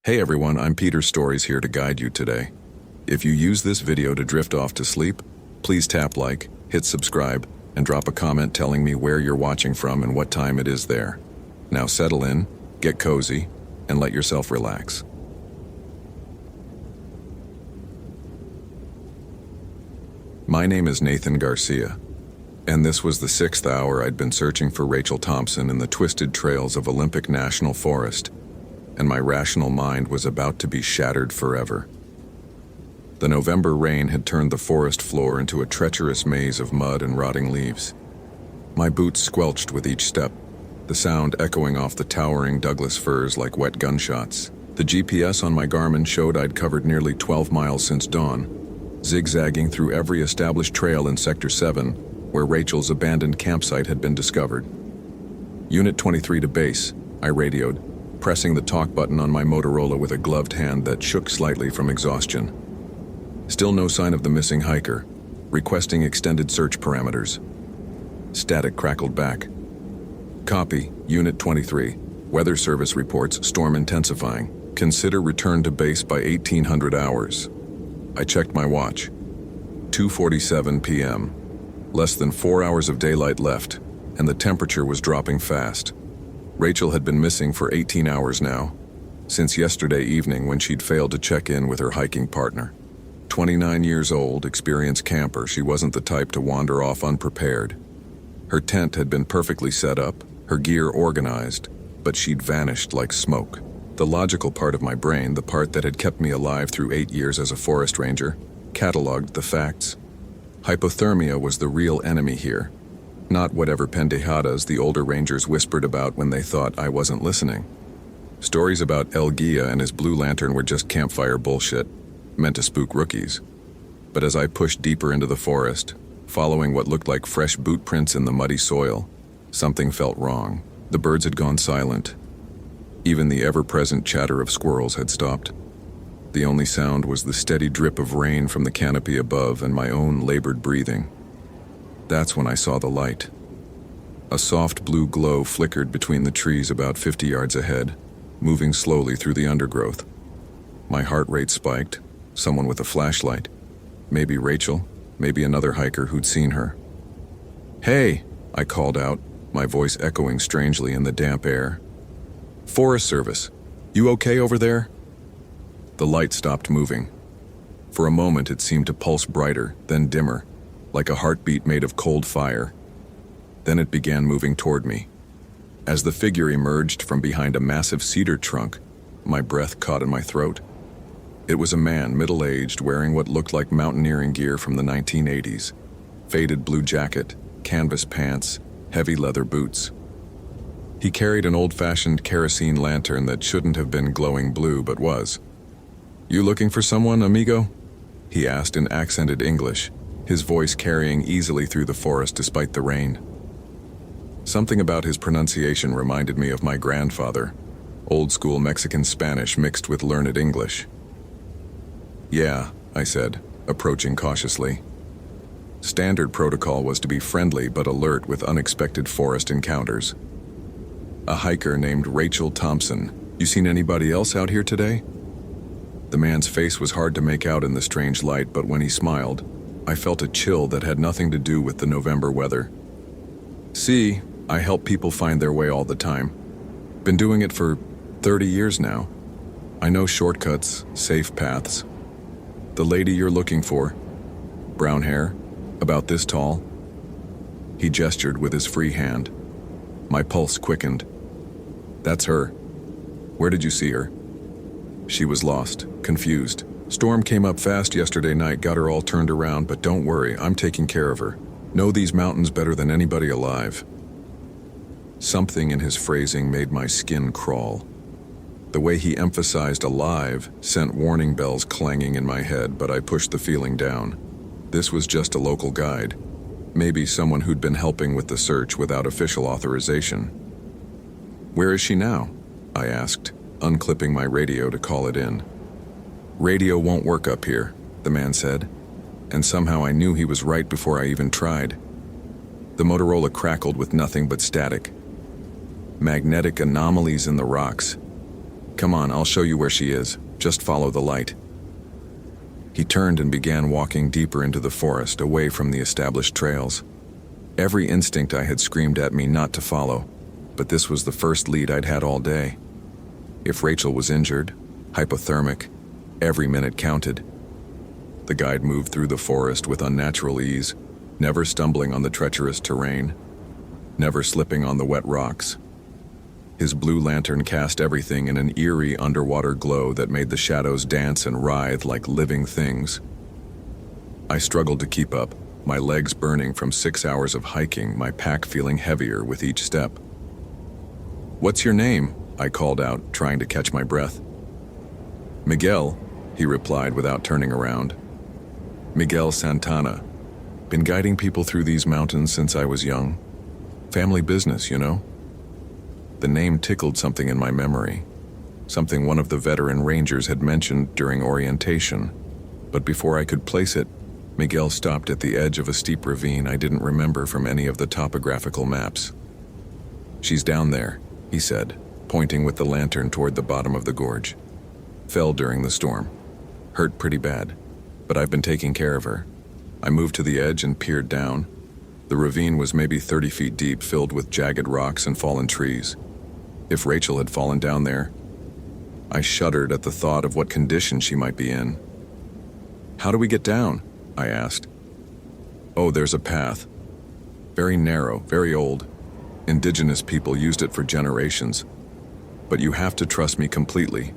Hey everyone, I'm Peter Stories here to guide you today. If you use this video to drift off to sleep, please tap like, hit subscribe, and drop a comment telling me where you're watching from and what time it is there. Now settle in, get cozy, and let yourself relax. My name is Nathan Garcia, and this was the 6th hour I'd been searching for Rachel Thompson in the twisted trails of Olympic National Forest, and my rational mind was about to be shattered forever. The November rain had turned the forest floor into a treacherous maze of mud and rotting leaves. My boots squelched with each step, the sound echoing off the towering Douglas firs like wet gunshots. The GPS on my Garmin showed I'd covered nearly 12 miles since dawn, zigzagging through every established trail in Sector 7, where Rachel's abandoned campsite had been discovered. Unit 23 to base, I radioed, pressing the talk button on my Motorola with a gloved hand that shook slightly from exhaustion. Still no sign of the missing hiker, requesting extended search parameters. Static crackled back. Copy, Unit 23. Weather Service reports storm intensifying. Consider return to base by 1800 hours. I checked my watch. 2:47 p.m. Less than 4 hours of daylight left, and the temperature was dropping fast. Rachel had been missing for 18 hours now, since yesterday evening when she'd failed to check in with her hiking partner. 29 years old, experienced camper, she wasn't the type to wander off unprepared. Her tent had been perfectly set up, her gear organized, but she'd vanished like smoke. The logical part of my brain, the part that had kept me alive through 8 years as a forest ranger, cataloged the facts. Hypothermia was the real enemy here, not whatever pendejadas the older rangers whispered about when they thought I wasn't listening. Stories about El Guia and his blue lantern were just campfire bullshit, meant to spook rookies. But as I pushed deeper into the forest, following what looked like fresh boot prints in the muddy soil, something felt wrong. The birds had gone silent. Even the ever-present chatter of squirrels had stopped. The only sound was the steady drip of rain from the canopy above and my own labored breathing. That's when I saw the light. A soft blue glow flickered between the trees about 50 yards ahead, moving slowly through the undergrowth. My heart rate spiked. Someone with a flashlight. Maybe Rachel, maybe another hiker who'd seen her. "Hey!" I called out, my voice echoing strangely in the damp air. "Forest Service, you okay over there?" The light stopped moving. For a moment it seemed to pulse brighter, then dimmer, like a heartbeat made of cold fire. Then it began moving toward me. As the figure emerged from behind a massive cedar trunk, my breath caught in my throat. It was a man, middle-aged, wearing what looked like mountaineering gear from the 1980s. Faded blue jacket, canvas pants, heavy leather boots. He carried an old-fashioned kerosene lantern that shouldn't have been glowing blue but was. "You looking for someone, amigo?" he asked in accented English, his voice carrying easily through the forest despite the rain. Something about his pronunciation reminded me of my grandfather, old-school Mexican Spanish mixed with learned English. "Yeah," I said, approaching cautiously. Standard protocol was to be friendly but alert with unexpected forest encounters. "A hiker named Rachel Thompson. You seen anybody else out here today?" The man's face was hard to make out in the strange light, but when he smiled, I felt a chill that had nothing to do with the November weather. "See, I help people find their way all the time. Been doing it for 30 years now. I know shortcuts, safe paths. The lady you're looking for, brown hair, about this tall." He gestured with his free hand. My pulse quickened. "That's her. Where did you see her?" "She was lost, confused. Storm came up fast yesterday night, got her all turned around, but don't worry, I'm taking care of her. Know these mountains better than anybody alive." Something in his phrasing made my skin crawl. The way he emphasized alive sent warning bells clanging in my head, but I pushed the feeling down. This was just a local guide. Maybe someone who'd been helping with the search without official authorization. "Where is she now?" I asked, unclipping my radio to call it in. "Radio won't work up here," the man said, and somehow I knew he was right before I even tried. The Motorola crackled with nothing but static. Magnetic anomalies in the rocks. Come on, I'll show you where she is. Just follow the light. He turned and began walking deeper into the forest, away from the established trails. Every instinct I had screamed at me not to follow, but this was the first lead I'd had all day. If Rachel was injured, hypothermic, every minute counted. The guide moved through the forest with unnatural ease, never stumbling on the treacherous terrain, never slipping on the wet rocks. His blue lantern cast everything in an eerie underwater glow that made the shadows dance and writhe like living things. I struggled to keep up, my legs burning from 6 hours of hiking, my pack feeling heavier with each step. "What's your name?" I called out, trying to catch my breath. "Miguel," he replied without turning around. "Miguel Santana. Been guiding people through these mountains since I was young. Family business, you know?" The name tickled something in my memory, something one of the veteran rangers had mentioned during orientation. But before I could place it, Miguel stopped at the edge of a steep ravine I didn't remember from any of the topographical maps. "She's down there," he said, pointing with the lantern toward the bottom of the gorge. "Fell during the storm. Hurt pretty bad, but I've been taking care of her." I moved to the edge and peered down. The ravine was maybe 30 feet deep, filled with jagged rocks and fallen trees. If Rachel had fallen down there, I shuddered at the thought of what condition she might be in. "How do we get down?" I asked. "Oh, there's a path. Very narrow, very old. Indigenous people used it for generations. But you have to trust me completely.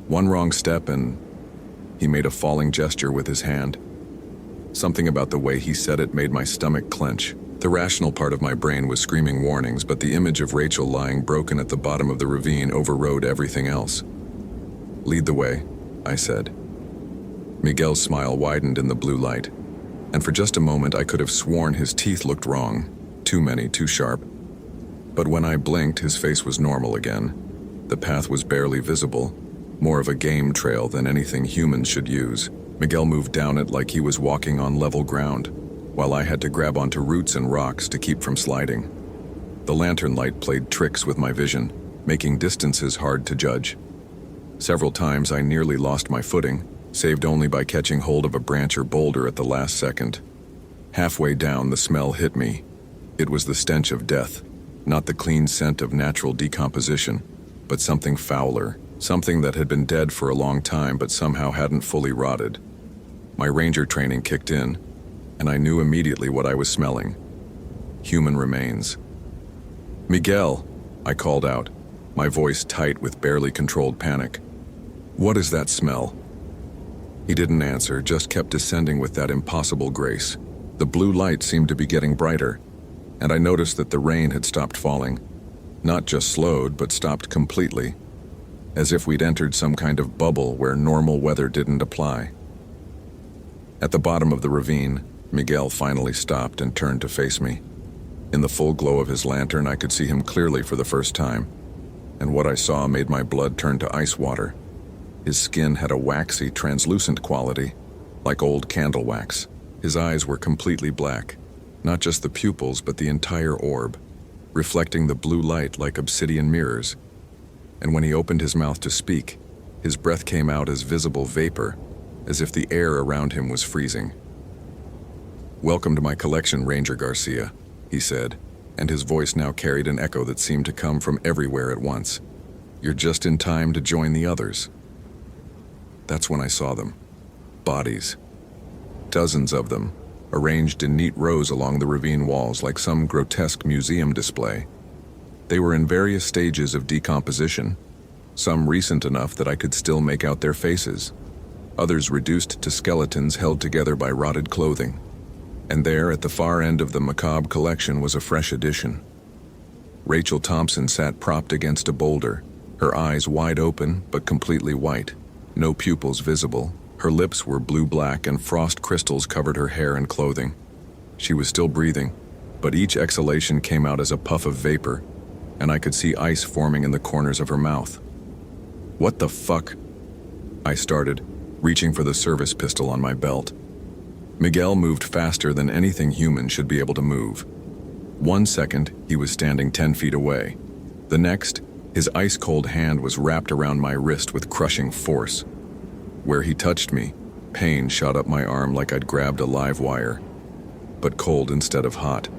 One wrong step and..." He made a falling gesture with his hand. Something about the way he said it made my stomach clench. The rational part of my brain was screaming warnings, but the image of Rachel lying broken at the bottom of the ravine overrode everything else. "Lead the way," I said. Miguel's smile widened in the blue light, and for just a moment I could have sworn his teeth looked wrong. Too many, too sharp. But when I blinked, his face was normal again. The path was barely visible, more of a game trail than anything humans should use. Miguel moved down it like he was walking on level ground, while I had to grab onto roots and rocks to keep from sliding. The lantern light played tricks with my vision, making distances hard to judge. Several times I nearly lost my footing, saved only by catching hold of a branch or boulder at the last second. Halfway down, the smell hit me. It was the stench of death, not the clean scent of natural decomposition, but something fouler, something that had been dead for a long time but somehow hadn't fully rotted. My ranger training kicked in, and I knew immediately what I was smelling. Human remains. "Miguel," I called out, my voice tight with barely controlled panic. "What is that smell?" He didn't answer, just kept descending with that impossible grace. The blue light seemed to be getting brighter, and I noticed that the rain had stopped falling. Not just slowed, but stopped completely, as if we'd entered some kind of bubble where normal weather didn't apply. At the bottom of the ravine, Miguel finally stopped and turned to face me. In the full glow of his lantern, I could see him clearly for the first time, and what I saw made my blood turn to ice water. His skin had a waxy, translucent quality, like old candle wax. His eyes were completely black, not just the pupils, but the entire orb, reflecting the blue light like obsidian mirrors. And when he opened his mouth to speak, his breath came out as visible vapor, as if the air around him was freezing. "Welcome to my collection, Ranger Garcia," he said, and his voice now carried an echo that seemed to come from everywhere at once. "You're just in time to join the others." That's when I saw them. Bodies. Dozens of them, arranged in neat rows along the ravine walls like some grotesque museum display. They were in various stages of decomposition, some recent enough that I could still make out their faces, others reduced to skeletons held together by rotted clothing. And there, at the far end of the macabre collection, was a fresh addition. Rachel Thompson sat propped against a boulder, her eyes wide open but completely white, no pupils visible. Her lips were blue-black and frost crystals covered her hair and clothing. She was still breathing, but each exhalation came out as a puff of vapor, and I could see ice forming in the corners of her mouth. "What the fuck?" I started, reaching for the service pistol on my belt. Miguel moved faster than anything human should be able to move. 1 second, he was standing 10 feet away. The next, His ice-cold hand was wrapped around my wrist with crushing force. Where he touched me, pain shot up my arm like I'd grabbed a live wire, but cold instead of hot.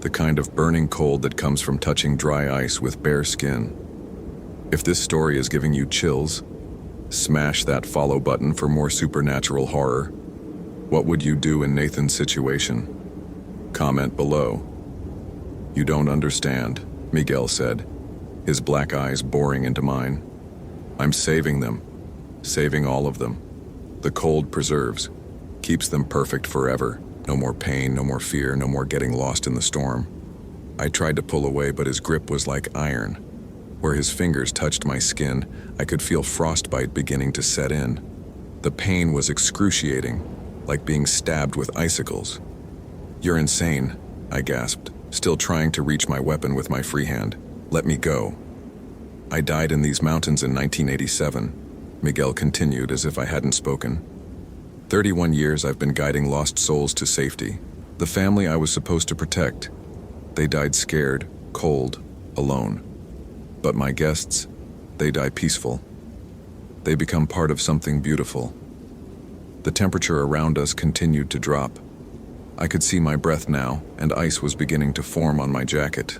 The kind of burning cold that comes from touching dry ice with bare skin. If this story is giving you chills, smash that follow button for more supernatural horror. What would you do in Nathan's situation? Comment below. You don't understand, Miguel said, his black eyes boring into mine. I'm saving them, saving all of them. The cold preserves, keeps them perfect forever. No more pain, no more fear, no more getting lost in the storm. I tried to pull away, but his grip was like iron. Where his fingers touched my skin, I could feel frostbite beginning to set in. The pain was excruciating, like being stabbed with icicles. You're insane, I gasped, still trying to reach my weapon with my free hand. Let me go. I died in these mountains in 1987, Miguel continued as if I hadn't spoken. 31 years I've been guiding lost souls to safety. The family I was supposed to protect. They died scared, cold, alone. But my guests, they die peaceful. They become part of something beautiful. The temperature around us continued to drop. I could see my breath now, and ice was beginning to form on my jacket.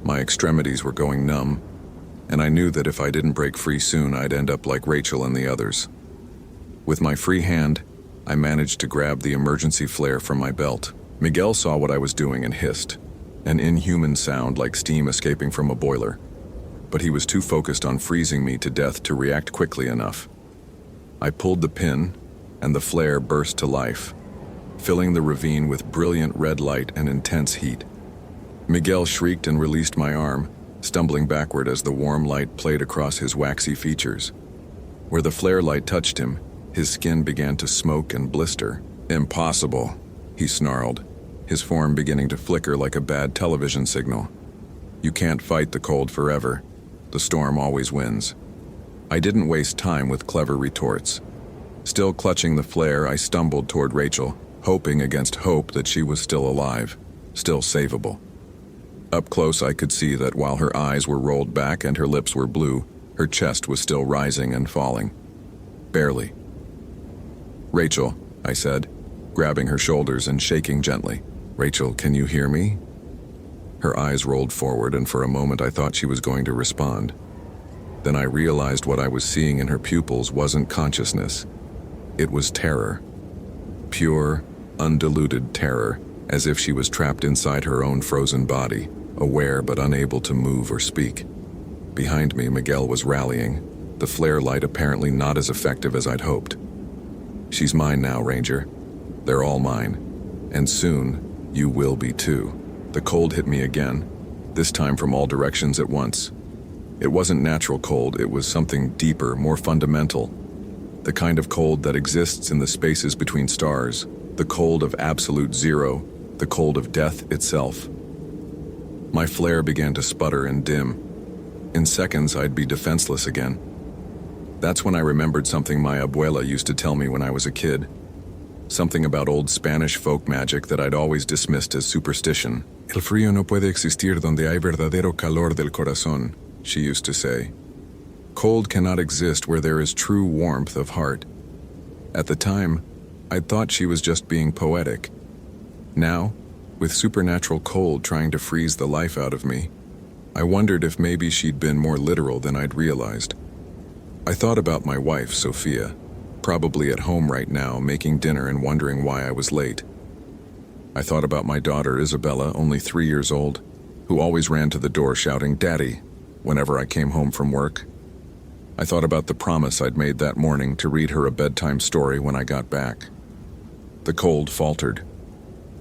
My extremities were going numb, and I knew that if I didn't break free soon, I'd end up like Rachel and the others. With my free hand, I managed to grab the emergency flare from my belt. Miguel saw what I was doing and hissed, an inhuman sound like steam escaping from a boiler. But he was too focused on freezing me to death to react quickly enough. I pulled the pin, and the flare burst to life, filling the ravine with brilliant red light and intense heat. Miguel shrieked and released my arm, stumbling backward as the warm light played across his waxy features. Where the flare light touched him, his skin began to smoke and blister. Impossible, he snarled, his form beginning to flicker like a bad television signal. You can't fight the cold forever. The storm always wins. I didn't waste time with clever retorts. Still clutching the flare, I stumbled toward Rachel, hoping against hope that she was still alive, still savable. Up close, I could see that while her eyes were rolled back and her lips were blue, her chest was still rising and falling. Barely. Rachel, I said, grabbing her shoulders and shaking gently. Rachel, can you hear me? Her eyes rolled forward, and for a moment I thought she was going to respond. Then I realized what I was seeing in her pupils wasn't consciousness. It was terror. Pure, undiluted terror, as if she was trapped inside her own frozen body, aware but unable to move or speak. Behind me, Miguel was rallying, the flare light apparently not as effective as I'd hoped. She's mine now, Ranger. They're all mine. And soon, you will be too. The cold hit me again, this time from all directions at once. It wasn't natural cold, it was something deeper, more fundamental. The kind of cold that exists in the spaces between stars, the cold of absolute zero, the cold of death itself. My flare began to sputter and dim. In seconds, I'd be defenseless again. That's when I remembered something my abuela used to tell me when I was a kid. Something about old Spanish folk magic that I'd always dismissed as superstition. El frío no puede existir donde hay verdadero calor del corazón, she used to say. Cold cannot exist where there is true warmth of heart. At the time, I'd thought she was just being poetic. Now, with supernatural cold trying to freeze the life out of me, I wondered if maybe she'd been more literal than I'd realized. I thought about my wife, Sophia, probably at home right now making dinner and wondering why I was late. I thought about my daughter, Isabella, only 3 years old, who always ran to the door shouting, "Daddy," whenever I came home from work. I thought about the promise I'd made that morning to read her a bedtime story when I got back. The cold faltered.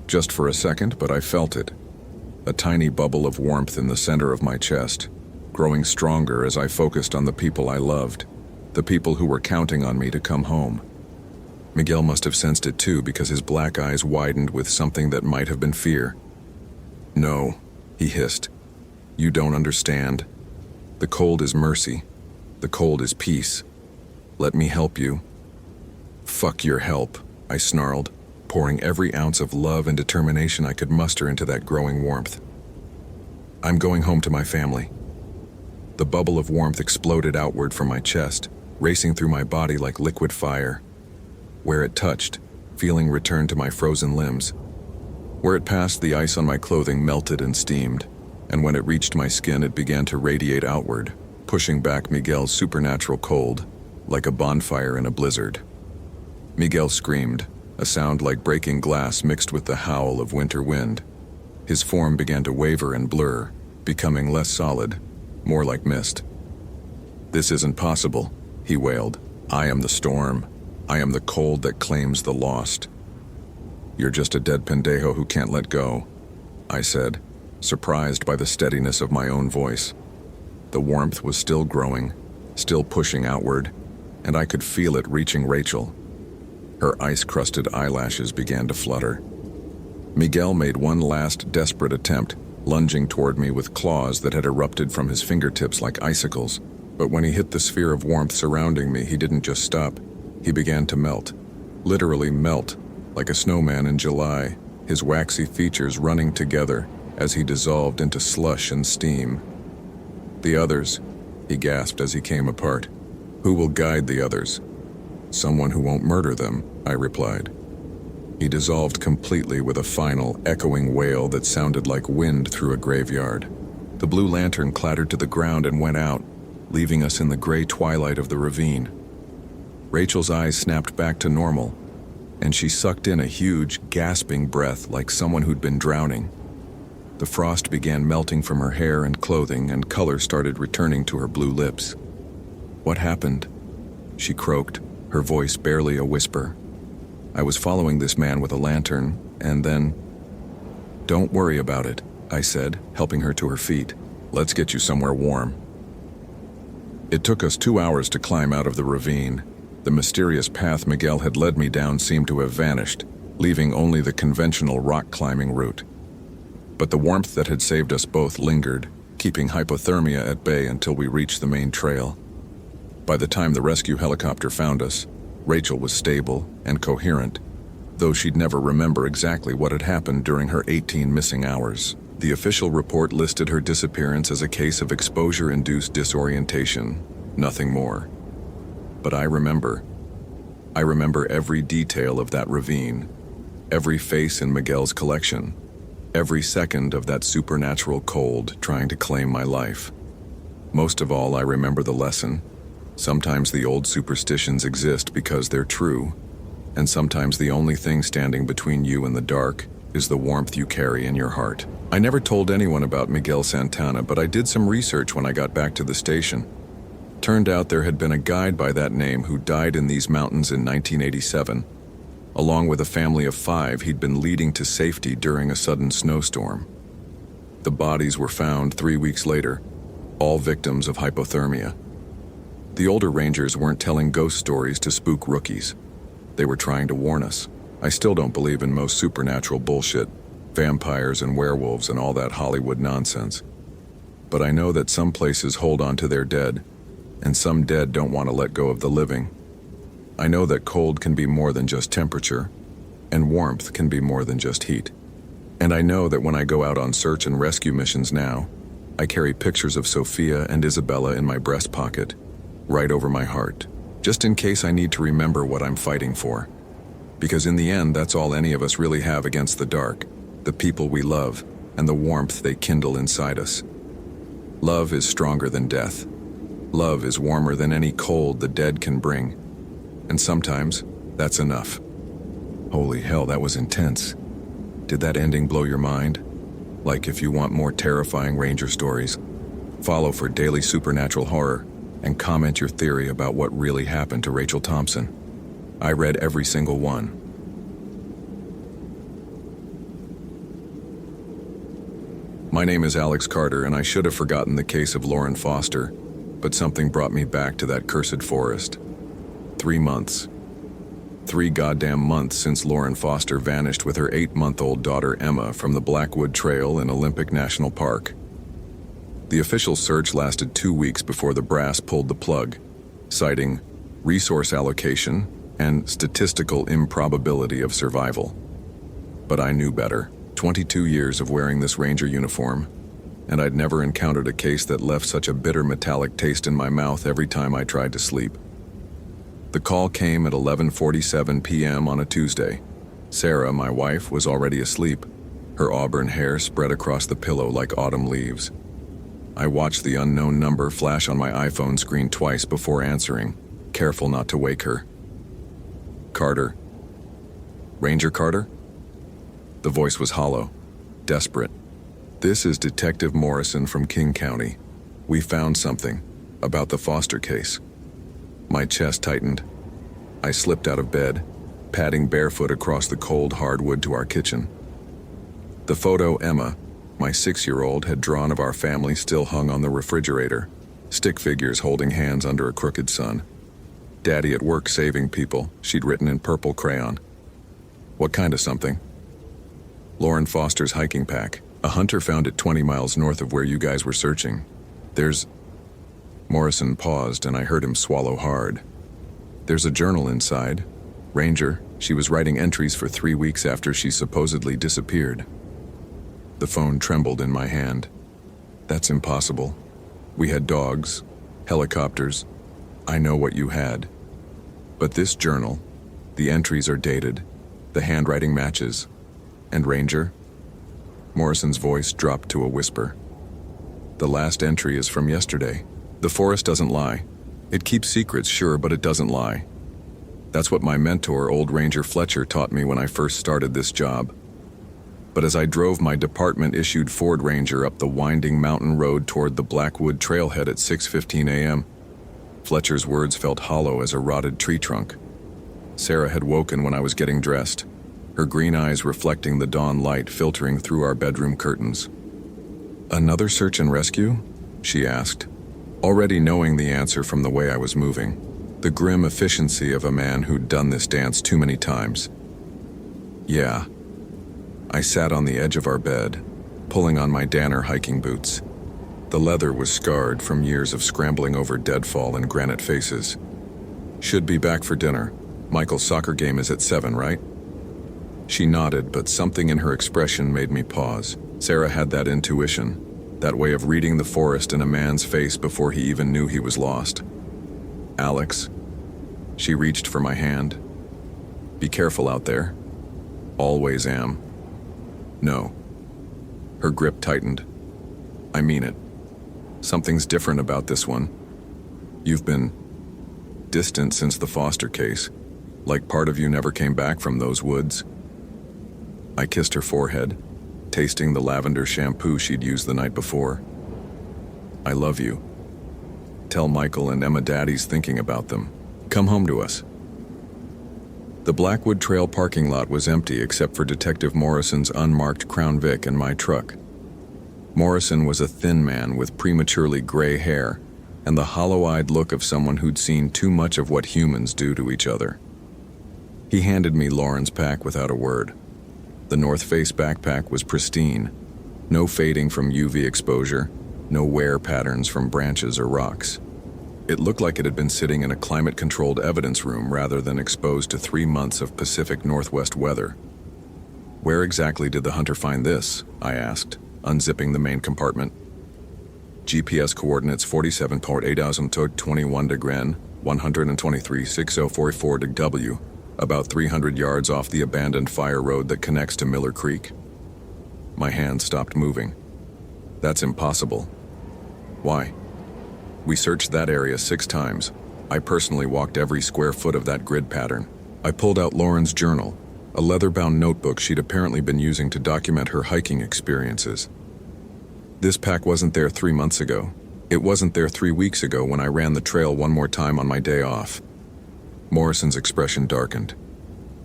Just for a second, but I felt it. A tiny bubble of warmth in the center of my chest, growing stronger as I focused on the people I loved, the people who were counting on me to come home. Miguel must have sensed it too, because his black eyes widened with something that might have been fear. "No," he hissed. "You don't understand. The cold is mercy. The cold is peace. Let me help you." "Fuck your help," I snarled, pouring every ounce of love and determination I could muster into that growing warmth. "I'm going home to my family." The bubble of warmth exploded outward from my chest, racing through my body like liquid fire. Where it touched, feeling returned to my frozen limbs. Where it passed, the ice on my clothing melted and steamed, and when it reached my skin, it began to radiate outward, pushing back Miguel's supernatural cold, like a bonfire in a blizzard. Miguel screamed, a sound like breaking glass mixed with the howl of winter wind. His form began to waver and blur, becoming less solid, more like mist. "This isn't possible," he wailed. "I am the storm. I am the cold that claims the lost." "You're just a dead pendejo who can't let go," I said, surprised by the steadiness of my own voice. The warmth was still growing, still pushing outward, and I could feel it reaching Rachel. Her ice-crusted eyelashes began to flutter. Miguel made one last desperate attempt, lunging toward me with claws that had erupted from his fingertips like icicles. But when he hit the sphere of warmth surrounding me, he didn't just stop. He began to melt, literally melt, like a snowman in July, his waxy features running together as he dissolved into slush and steam. "The others," he gasped as he came apart. "Who will guide the others?" "Someone who won't murder them," I replied. He dissolved completely with a final, echoing wail that sounded like wind through a graveyard. The blue lantern clattered to the ground and went out, leaving us in the gray twilight of the ravine. Rachel's eyes snapped back to normal, and she sucked in a huge, gasping breath like someone who'd been drowning. The frost began melting from her hair and clothing, and color started returning to her blue lips. "What happened?" she croaked, her voice barely a whisper. I was following this man with a lantern, and then... "Don't worry about it," I said, helping her to her feet. "Let's get you somewhere warm." It took us 2 hours to climb out of the ravine. The mysterious path Miguel had led me down seemed to have vanished, leaving only the conventional rock climbing route. But the warmth that had saved us both lingered, keeping hypothermia at bay until we reached the main trail. By the time the rescue helicopter found us, Rachel was stable and coherent, though she'd never remember exactly what had happened during her 18 missing hours. The official report listed her disappearance as a case of exposure-induced disorientation, nothing more. But I remember every detail of that ravine, every face in Miguel's collection, every second of that supernatural cold trying to claim my life. Most of all, I remember the lesson. Sometimes the old superstitions exist because they're true, and sometimes the only thing standing between you and the dark is the warmth you carry in your heart. I never told anyone about Miguel Santana, but I did some research when I got back to the station. Turned out there had been a guide by that name who died in these mountains in 1987. Along with a family of 5, he'd been leading to safety during a sudden snowstorm. The bodies were found 3 weeks later, all victims of hypothermia. The older rangers weren't telling ghost stories to spook rookies. They were trying to warn us. I still don't believe in most supernatural bullshit, vampires and werewolves and all that Hollywood nonsense. But I know that some places hold on to their dead, and some dead don't want to let go of the living. I know that cold can be more than just temperature, and warmth can be more than just heat. And I know that when I go out on search and rescue missions now, I carry pictures of Sophia and Isabella in my breast pocket, right over my heart, just in case I need to remember what I'm fighting for. Because in the end, that's all any of us really have against the dark, the people we love, and the warmth they kindle inside us. Love is stronger than death. Love is warmer than any cold the dead can bring. And sometimes, that's enough. Holy hell, that was intense. Did that ending blow your mind? Like, if you want more terrifying Ranger stories, follow for daily supernatural horror, and comment your theory about what really happened to Rachel Thompson. I read every single one. My name is Alex Carter, and I should have forgotten the case of Lauren Foster, but something brought me back to that cursed forest. 3 months. 3 goddamn months since Lauren Foster vanished with her 8-month-old daughter Emma from the Blackwood Trail in Olympic National Park. The official search lasted 2 weeks before the brass pulled the plug, citing resource allocation and statistical improbability of survival. But I knew better. 22 years of wearing this Ranger uniform, and I'd never encountered a case that left such a bitter metallic taste in my mouth every time I tried to sleep. The call came at 11:47 p.m. on a Tuesday. Sarah, my wife, was already asleep, her auburn hair spread across the pillow like autumn leaves. I watched the unknown number flash on my iPhone screen twice before answering, careful not to wake her. Carter. Ranger Carter? The voice was hollow, desperate. This is Detective Morrison from King County. We found something about the Foster case. My chest tightened. I slipped out of bed, padding barefoot across the cold hardwood to our kitchen. The photo Emma, my 6-year-old, had drawn of our family still hung on the refrigerator, stick figures holding hands under a crooked sun. Daddy at work saving people, she'd written in purple crayon. What kind of something? Lauren Foster's hiking pack. A hunter found it 20 miles north of where you guys were searching. Morrison paused and I heard him swallow hard. There's a journal inside. Ranger, she was writing entries for 3 weeks after she supposedly disappeared. The phone trembled in my hand. That's impossible. We had dogs, helicopters. I know what you had. But this journal, the entries are dated, the handwriting matches. And Ranger? Morrison's voice dropped to a whisper. The last entry is from yesterday. The forest doesn't lie. It keeps secrets, sure, but it doesn't lie. That's what my mentor, old Ranger Fletcher, taught me when I first started this job. But as I drove my department-issued Ford Ranger up the winding mountain road toward the Blackwood trailhead at 6:15 a.m., Fletcher's words felt hollow as a rotted tree trunk. Sarah had woken when I was getting dressed, her green eyes reflecting the dawn light filtering through our bedroom curtains. Another search and rescue? She asked, already knowing the answer from the way I was moving, the grim efficiency of a man who'd done this dance too many times. Yeah. I sat on the edge of our bed, pulling on my Danner hiking boots. The leather was scarred from years of scrambling over deadfall and granite faces. Should be back for dinner. Michael's soccer game is at 7, right? She nodded, but something in her expression made me pause. Sarah had that intuition, that way of reading the forest in a man's face before he even knew he was lost. Alex. She reached for my hand. Be careful out there. Always am. No. Her grip tightened. I mean it. Something's different about this one. You've been distant since the Foster case, like part of you never came back from those woods. I kissed her forehead, tasting the lavender shampoo she'd used the night before. I love you. Tell Michael and Emma Daddy's thinking about them. Come home to us. The Blackwood Trail parking lot was empty except for Detective Morrison's unmarked Crown Vic and my truck. Morrison was a thin man with prematurely gray hair and the hollow-eyed look of someone who'd seen too much of what humans do to each other. He handed me Lauren's pack without a word. The North Face backpack was pristine. No fading from UV exposure, no wear patterns from branches or rocks. It looked like it had been sitting in a climate-controlled evidence room rather than exposed to 3 months of Pacific Northwest weather. Where exactly did the hunter find this? I asked, unzipping the main compartment. GPS coordinates 47.821 degren, 123.6044 W, about 300 yards off the abandoned fire road that connects to Miller Creek. My hand stopped moving. That's impossible. Why? We searched that area 6 times. I personally walked every square foot of that grid pattern. I pulled out Lauren's journal, a leather-bound notebook she'd apparently been using to document her hiking experiences. This pack wasn't there 3 months ago. It wasn't there 3 weeks ago when I ran the trail one more time on my day off. Morrison's expression darkened.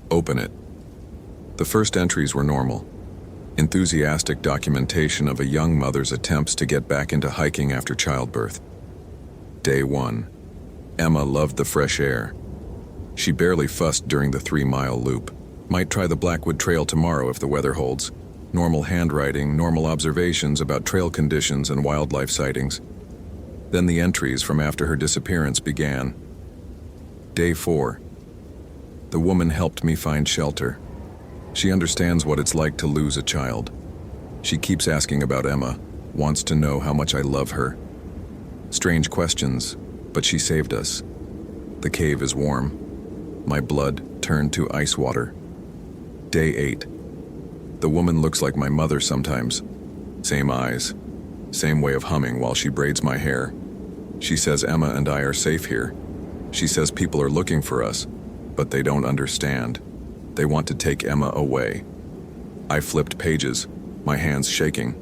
Open it. The first entries were normal. Enthusiastic documentation of a young mother's attempts to get back into hiking after childbirth. Day 1. Emma loved the fresh air. She barely fussed during the 3-mile loop. Might try the Blackwood Trail tomorrow if the weather holds. Normal handwriting, normal observations about trail conditions and wildlife sightings. Then the entries from after her disappearance began. Day 4. The woman helped me find shelter. She understands what it's like to lose a child. She keeps asking about Emma, wants to know how much I love her. Strange questions, but she saved us. The cave is warm. My blood turned to ice water. Day 8. The woman looks like my mother sometimes. Same eyes, same way of humming while she braids my hair. She says Emma and I are safe here. She says people are looking for us, but they don't understand. They want to take Emma away. I flipped pages, my hands shaking.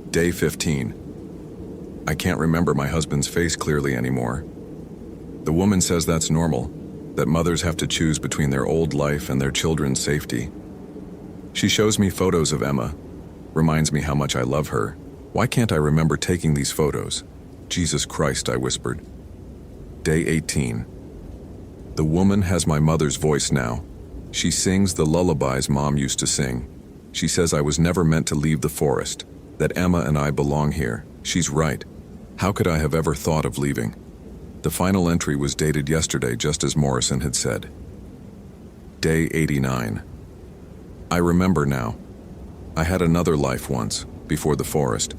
Day 15. I can't remember my husband's face clearly anymore. The woman says that's normal, that mothers have to choose between their old life and their children's safety. She shows me photos of Emma, reminds me how much I love her. Why can't I remember taking these photos? Jesus Christ, I whispered. Day 18. The woman has my mother's voice now. She sings the lullabies Mom used to sing. She says I was never meant to leave the forest, that Emma and I belong here. She's right. How could I have ever thought of leaving? The final entry was dated yesterday, just as Morrison had said. Day 89. I remember now. I had another life once, before the forest.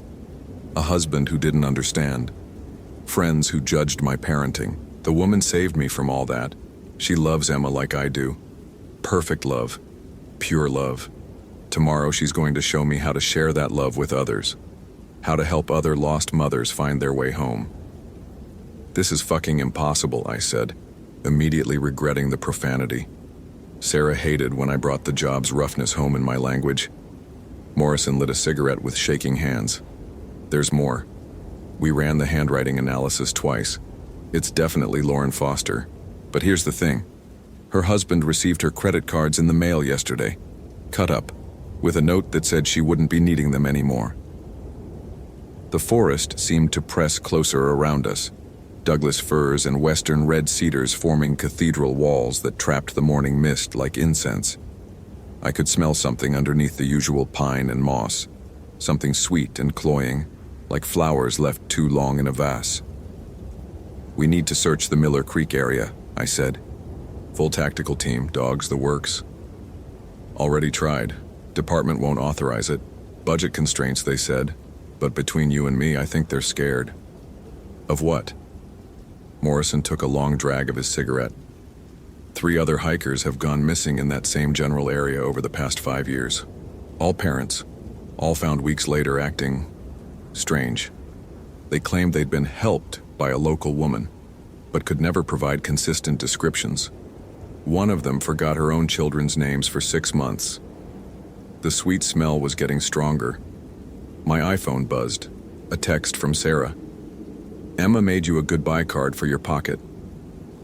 A husband who didn't understand. Friends who judged my parenting. The woman saved me from all that. She loves Emma like I do. Perfect love. Pure love. Tomorrow she's going to show me how to share that love with others. How to help other lost mothers find their way home. This is fucking impossible, I said, immediately regretting the profanity. Sarah hated when I brought the job's roughness home in my language. Morrison lit a cigarette with shaking hands. There's more. We ran the handwriting analysis twice. It's definitely Lauren Foster. But here's the thing. Her husband received her credit cards in the mail yesterday, cut up, with a note that said she wouldn't be needing them anymore. The forest seemed to press closer around us. Douglas firs and western red cedars forming cathedral walls that trapped the morning mist like incense. I could smell something underneath the usual pine and moss, something sweet and cloying, like flowers left too long in a vase. We need to search the Miller Creek area, I said. Full tactical team, dogs, the works. Already tried. Department won't authorize it. Budget constraints, they said. But between you and me, I think they're scared. Of what? Morrison took a long drag of his cigarette. 3 other hikers have gone missing in that same general area over the past 5 years. All parents, all found weeks later acting strange. They claimed they'd been helped by a local woman, but could never provide consistent descriptions. One of them forgot her own children's names for 6 months. The sweet smell was getting stronger. My iPhone buzzed, a text from Sarah. Emma made you a goodbye card for your pocket.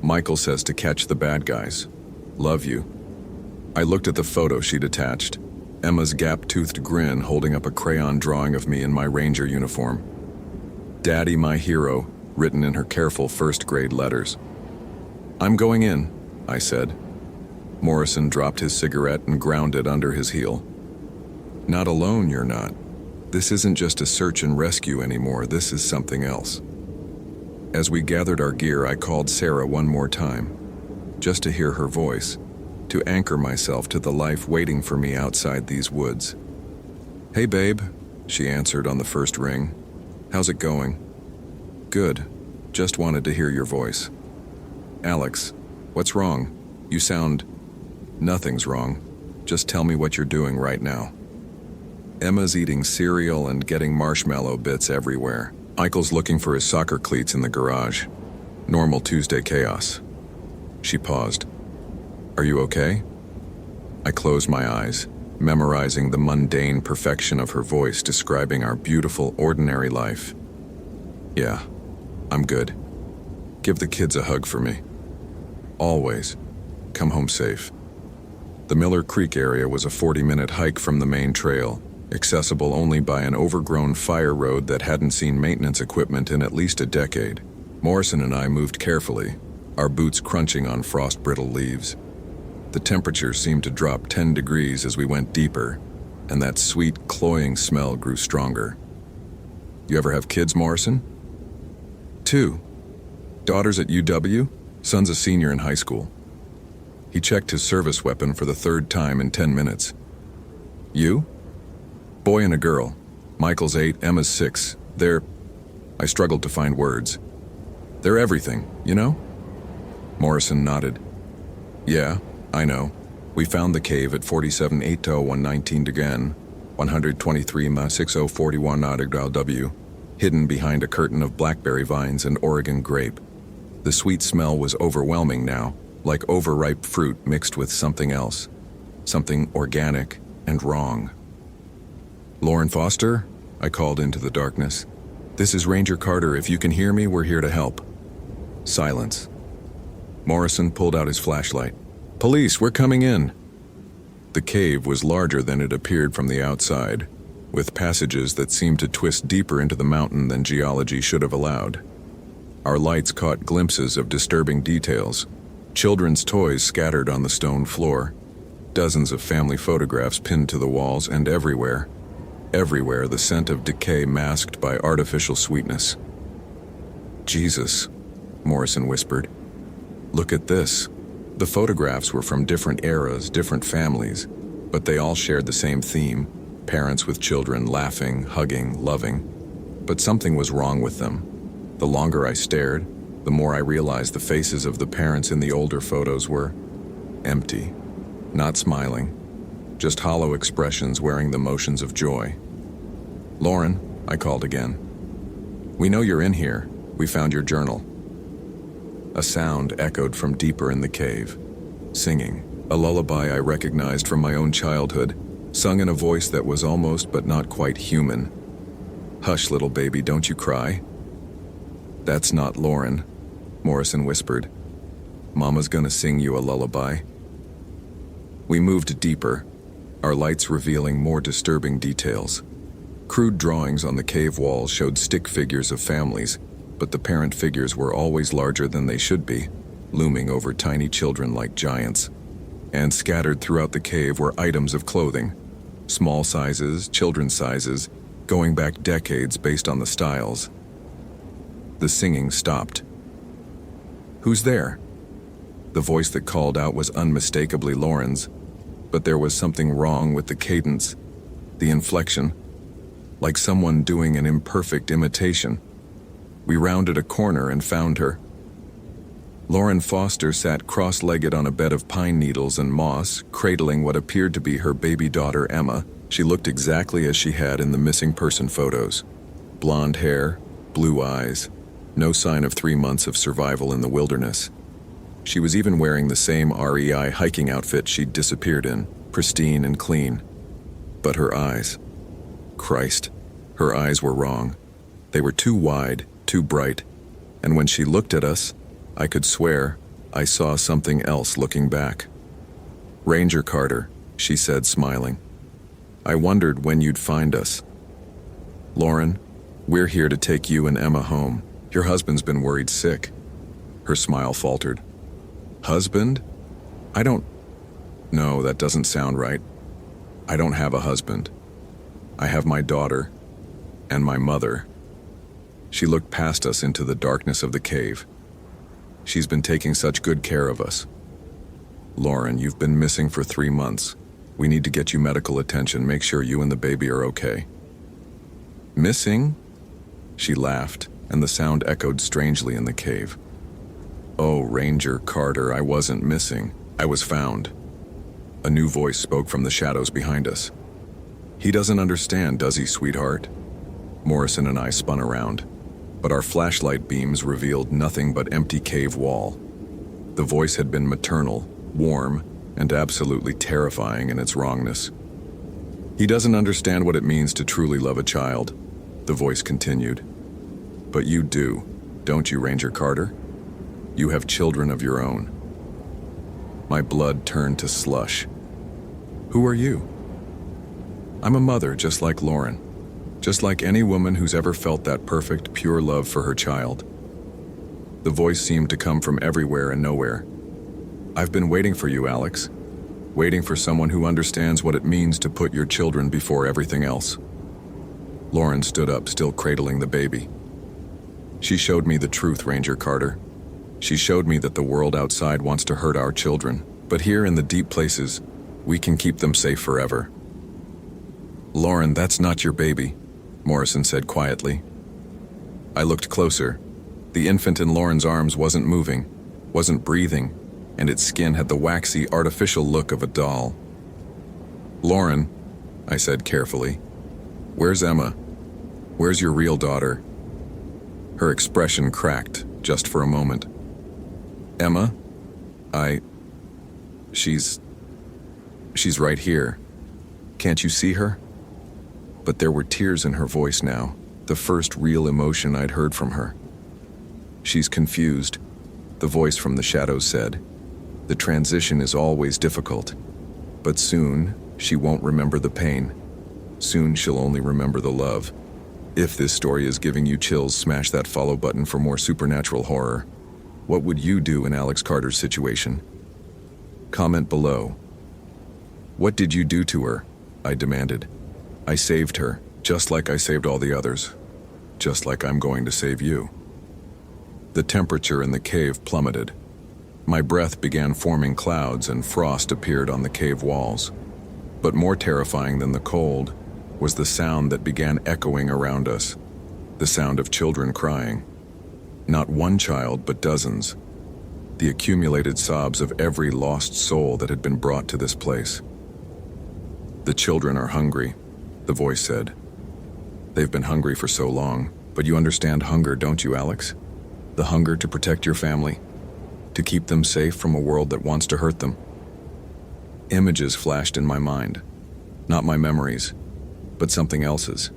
Michael says to catch the bad guys. Love you. I looked at the photo she'd attached. Emma's gap-toothed grin holding up a crayon drawing of me in my ranger uniform. Daddy, my hero, written in her careful first-grade letters. I'm going in, I said. Morrison dropped his cigarette and ground it under his heel. Not alone, you're not. This isn't just a search and rescue anymore, this is something else. As we gathered our gear, I called Sarah one more time, just to hear her voice, to anchor myself to the life waiting for me outside these woods. Hey babe, she answered on the first ring. How's it going? Good. Just wanted to hear your voice. Alex, what's wrong? You sound... Nothing's wrong. Just tell me what you're doing right now. Emma's eating cereal and getting marshmallow bits everywhere. Michael's looking for his soccer cleats in the garage. Normal Tuesday chaos. She paused. Are you okay? I closed my eyes, memorizing the mundane perfection of her voice describing our beautiful, ordinary life. Yeah, I'm good. Give the kids a hug for me. Always. Come home safe. The Miller Creek area was a 40-minute hike from the main trail, accessible only by an overgrown fire road that hadn't seen maintenance equipment in at least a decade. Morrison and I moved carefully, our boots crunching on frost-brittle leaves. The temperature seemed to drop 10 degrees as we went deeper, and that sweet, cloying smell grew stronger. You ever have kids, Morrison? 2. Daughters at UW, son's a senior in high school. He checked his service weapon for the 3rd time in 10 minutes. You? Boy and a girl. Michael's 8, Emma's 6. I struggled to find words. They're everything, you know? Morrison nodded. Yeah, I know. We found the cave at 4780 Degan, 123 Ma 6041 W, hidden behind a curtain of blackberry vines and Oregon grape. The sweet smell was overwhelming now, like overripe fruit mixed with something else. Something organic and wrong. Lauren Foster? I called into the darkness. This is Ranger Carter. If you can hear me, we're here to help. Silence. Morrison pulled out his flashlight. Police, we're coming in. The cave was larger than it appeared from the outside, with passages that seemed to twist deeper into the mountain than geology should have allowed. Our lights caught glimpses of disturbing details. Children's toys scattered on the stone floor. Dozens of family photographs pinned to the walls, and everywhere the scent of decay masked by artificial sweetness. Jesus, Morrison whispered. Look at this. The photographs were from different eras, different families, but they all shared the same theme: parents with children laughing, hugging, loving. But something was wrong with them. The longer I stared, the more I realized the faces of the parents in the older photos were empty, not smiling, just hollow expressions wearing the motions of joy. Lauren, I called again. We know you're in here. We found your journal. A sound echoed from deeper in the cave. Singing, a lullaby I recognized from my own childhood, sung in a voice that was almost but not quite human. Hush, little baby, don't you cry. That's not Lauren, Morrison whispered. Mama's gonna sing you a lullaby. We moved deeper, our lights revealing more disturbing details. Crude drawings on the cave walls showed stick figures of families, but the parent figures were always larger than they should be, looming over tiny children like giants. And scattered throughout the cave were items of clothing, small sizes, children's sizes, going back decades based on the styles. The singing stopped. Who's there? The voice that called out was unmistakably Lauren's, but there was something wrong with the cadence, the inflection, like someone doing an imperfect imitation. We rounded a corner and found her. Lauren Foster sat cross-legged on a bed of pine needles and moss, cradling what appeared to be her baby daughter Emma. She looked exactly as she had in the missing person photos. Blonde hair, blue eyes, no sign of 3 months of survival in the wilderness. She was even wearing the same REI hiking outfit she'd disappeared in, pristine and clean. But her eyes. Christ, her eyes were wrong. They were too wide, too bright, and when she looked at us, I could swear I saw something else looking back. Ranger Carter, she said, smiling. I wondered when you'd find us. Lauren, we're here to take you and Emma home. Your husband's been worried sick. Her smile faltered. Husband? No, that doesn't sound right. I don't have a husband. I have my daughter and my mother. She looked past us into the darkness of the cave. She's been taking such good care of us. Lauren, you've been missing for 3 months. We need to get you medical attention, make sure you and the baby are okay. Missing? She laughed, and the sound echoed strangely in the cave. Oh, Ranger Carter, I wasn't missing. I was found. A new voice spoke from the shadows behind us. He doesn't understand, does he, sweetheart? Morrison and I spun around, but our flashlight beams revealed nothing but empty cave wall. The voice had been maternal, warm, and absolutely terrifying in its wrongness. He doesn't understand what it means to truly love a child, the voice continued. But you do, don't you, Ranger Carter? You have children of your own. My blood turned to slush. Who are you? I'm a mother, just like Lauren. Just like any woman who's ever felt that perfect, pure love for her child. The voice seemed to come from everywhere and nowhere. I've been waiting for you, Alex. Waiting for someone who understands what it means to put your children before everything else. Lauren stood up, still cradling the baby. She showed me the truth, Ranger Carter. She showed me that the world outside wants to hurt our children, but here in the deep places, we can keep them safe forever. Lauren, that's not your baby. Morrison said quietly. I looked closer. The infant in Lauren's arms wasn't moving, wasn't breathing, and its skin had the waxy, artificial look of a doll. Lauren, I said carefully, where's Emma? Where's your real daughter? Her expression cracked, just for a moment. Emma? She's right here. Can't you see her? But there were tears in her voice now, the first real emotion I'd heard from her. She's confused, the voice from the shadows said. The transition is always difficult, but soon she won't remember the pain. Soon she'll only remember the love. If this story is giving you chills, smash that follow button for more supernatural horror. What would you do in Alex Carter's situation? Comment below. What did you do to her? I demanded. I saved her, just like I saved all the others. Just like I'm going to save you. The temperature in the cave plummeted. My breath began forming clouds and frost appeared on the cave walls. But more terrifying than the cold was the sound that began echoing around us. The sound of children crying. Not one child, but dozens. The accumulated sobs of every lost soul that had been brought to this place. The children are hungry, the voice said. They've been hungry for so long, but you understand hunger, don't you, Alex? The hunger to protect your family, to keep them safe from a world that wants to hurt them. Images flashed in my mind, not my memories, but something else's.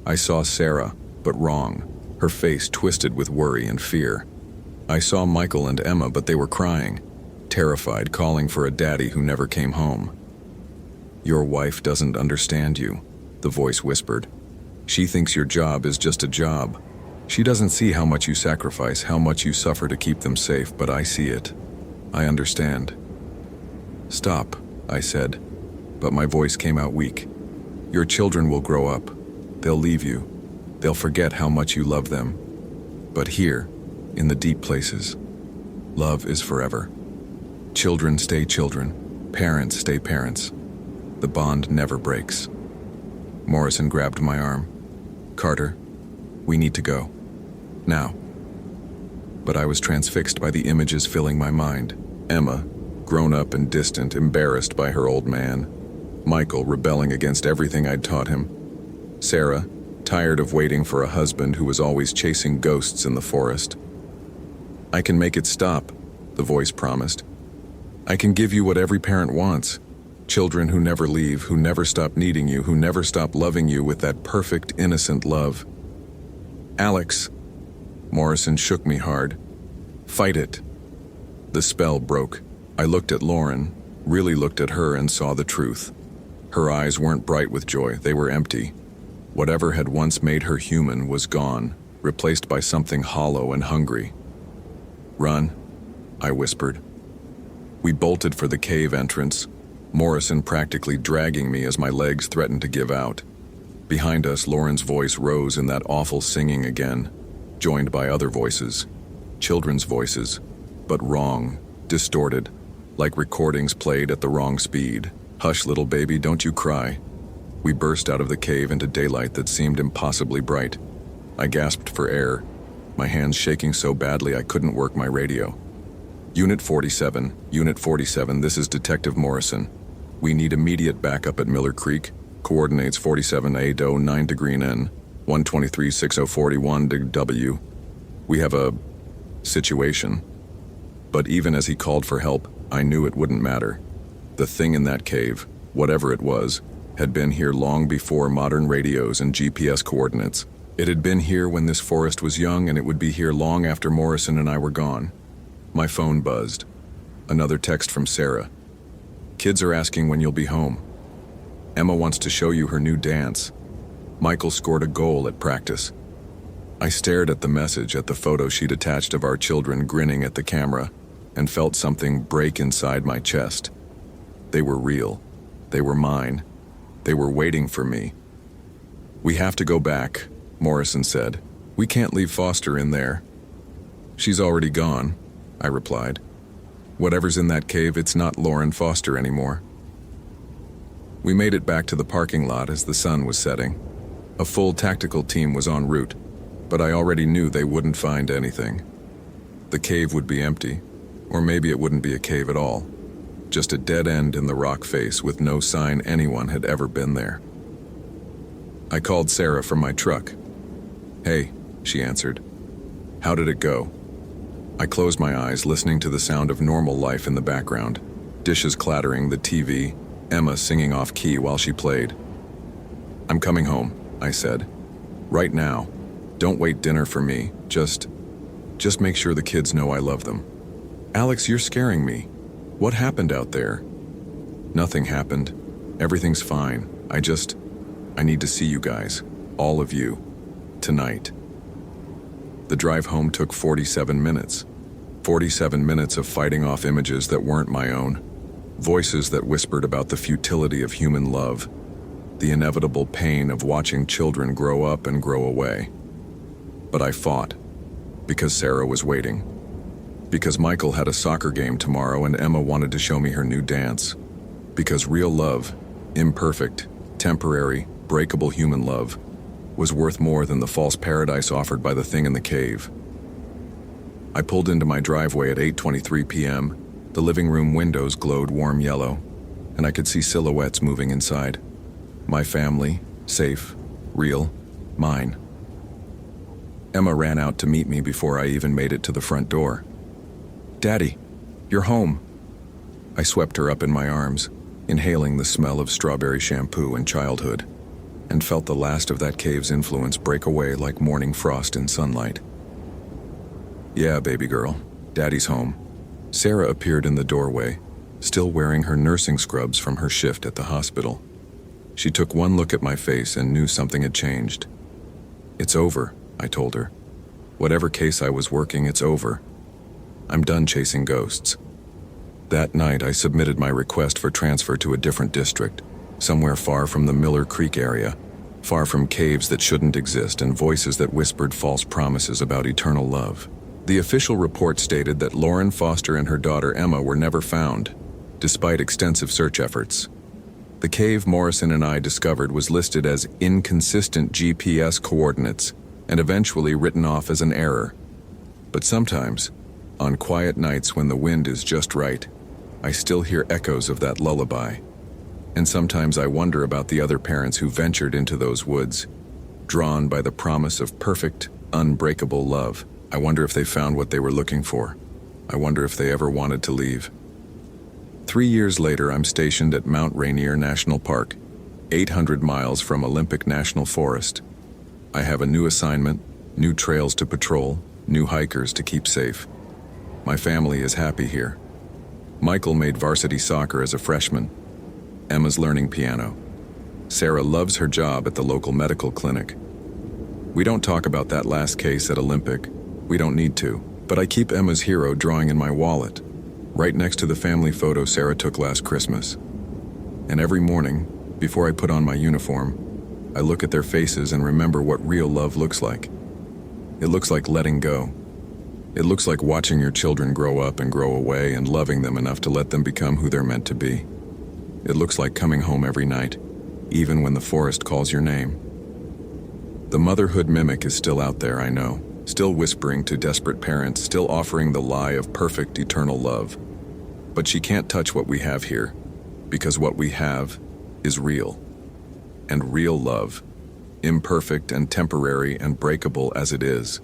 I saw Sarah, but wrong, her face twisted with worry and fear. I saw Michael and Emma, but they were crying, terrified, calling for a daddy who never came home. Your wife doesn't understand you, the voice whispered. She thinks your job is just a job. She doesn't see how much you sacrifice, how much you suffer to keep them safe, but I see it. I understand. Stop, I said, but my voice came out weak. Your children will grow up. They'll leave you. They'll forget how much you love them. But here, in the deep places, love is forever. Children stay children. Parents stay parents. The bond never breaks. Morrison grabbed my arm. Carter, we need to go. Now. But I was transfixed by the images filling my mind. Emma, grown up and distant, embarrassed by her old man. Michael, rebelling against everything I'd taught him. Sarah, tired of waiting for a husband who was always chasing ghosts in the forest. I can make it stop, the voice promised. I can give you what every parent wants. Children who never leave, who never stop needing you, who never stop loving you with that perfect, innocent love. Alex, Morrison shook me hard. Fight it. The spell broke. I looked at Lauren, really looked at her and saw the truth. Her eyes weren't bright with joy, they were empty. Whatever had once made her human was gone, replaced by something hollow and hungry. Run, I whispered. We bolted for the cave entrance, Morrison practically dragging me as my legs threatened to give out. Behind us, Lauren's voice rose in that awful singing again, joined by other voices, children's voices, but wrong, distorted, like recordings played at the wrong speed. Hush, little baby, don't you cry. We burst out of the cave into daylight that seemed impossibly bright. I gasped for air, my hands shaking so badly I couldn't work my radio. Unit 47, this is Detective Morrison. We need immediate backup at Miller Creek. Coordinates 47A Do 9 to Green N, 123-6041 to W. We have a situation. But even as he called for help, I knew it wouldn't matter. The thing in that cave, whatever it was, had been here long before modern radios and GPS coordinates. It had been here when this forest was young, and it would be here long after Morrison and I were gone. My phone buzzed. Another text from Sarah. Kids are asking when you'll be home. Emma wants to show you her new dance. Michael scored a goal at practice. I stared at the message, at the photo she'd attached of our children grinning at the camera, and felt something break inside my chest. They were real. They were mine. They were waiting for me. We have to go back, Morrison said. We can't leave Foster in there. She's already gone, I replied. Whatever's in that cave, it's not Lauren Foster anymore. We made it back to the parking lot as the sun was setting. A full tactical team was en route, but I already knew they wouldn't find anything. The cave would be empty, or maybe it wouldn't be a cave at all. Just a dead end in the rock face with no sign anyone had ever been there. I called Sarah from my truck. "Hey," she answered. "How did it go?" I closed my eyes, listening to the sound of normal life in the background. Dishes clattering, the TV, Emma singing off key while she played. "I'm coming home," I said. "Right now. Don't wait dinner for me. Just make sure the kids know I love them." "Alex, you're scaring me. What happened out there?" "Nothing happened. Everything's fine. I need to see you guys. All of you. Tonight." The drive home took 47 minutes. 47 minutes of fighting off images that weren't my own. Voices that whispered about the futility of human love. The inevitable pain of watching children grow up and grow away. But I fought. Because Sarah was waiting. Because Michael had a soccer game tomorrow and Emma wanted to show me her new dance. Because real love, imperfect, temporary, breakable human love, was worth more than the false paradise offered by the thing in the cave. I pulled into my driveway at 8:23 p.m. The living room windows glowed warm yellow, and I could see silhouettes moving inside. My family, safe, real, mine. Emma ran out to meet me before I even made it to the front door. "Daddy, you're home." I swept her up in my arms, inhaling the smell of strawberry shampoo and childhood, and felt the last of that cave's influence break away like morning frost in sunlight. "Yeah, baby girl, Daddy's home." Sarah appeared in the doorway, still wearing her nursing scrubs from her shift at the hospital. She took one look at my face and knew something had changed. "It's over," I told her. "Whatever case I was working, it's over. I'm done chasing ghosts." That night, I submitted my request for transfer to a different district, somewhere far from the Miller Creek area, far from caves that shouldn't exist and voices that whispered false promises about eternal love. The official report stated that Lauren Foster and her daughter Emma were never found, despite extensive search efforts. The cave Morrison and I discovered was listed as inconsistent GPS coordinates and eventually written off as an error. But sometimes, on quiet nights when the wind is just right, I still hear echoes of that lullaby. And sometimes I wonder about the other parents who ventured into those woods, drawn by the promise of perfect, unbreakable love. I wonder if they found what they were looking for. I wonder if they ever wanted to leave. 3 years later, I'm stationed at Mount Rainier National Park, 800 miles from Olympic National Forest. I have a new assignment, new trails to patrol, new hikers to keep safe. My family is happy here. Michael made varsity soccer as a freshman. Emma's learning piano. Sarah loves her job at the local medical clinic. We don't talk about that last case at Olympic. We don't need to, but I keep Emma's hero drawing in my wallet, right next to the family photo Sarah took last Christmas. And every morning, before I put on my uniform, I look at their faces and remember what real love looks like. It looks like letting go. It looks like watching your children grow up and grow away and loving them enough to let them become who they're meant to be. It looks like coming home every night, even when the forest calls your name. The motherhood mimic is still out there, I know. Still whispering to desperate parents, still offering the lie of perfect eternal love. But she can't touch what we have here, because what we have is real. And real love, imperfect and temporary and breakable as it is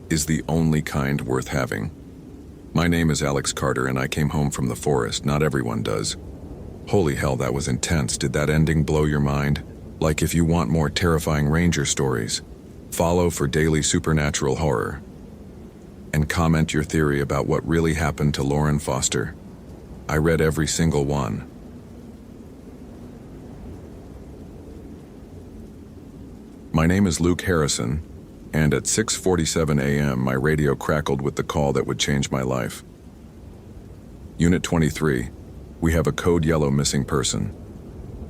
the only kind worth having. My name is Alex Carter and I came home from the forest. Not everyone does. Holy hell, that was intense. Did that ending blow your mind? Like if you want more terrifying ranger stories, follow for daily supernatural horror. And comment your theory about what really happened to Lauren Foster. I read every single one. My name is Luke Harrison, and at 6:47 a.m. my radio crackled with the call that would change my life. Unit 23, we have a code yellow missing person.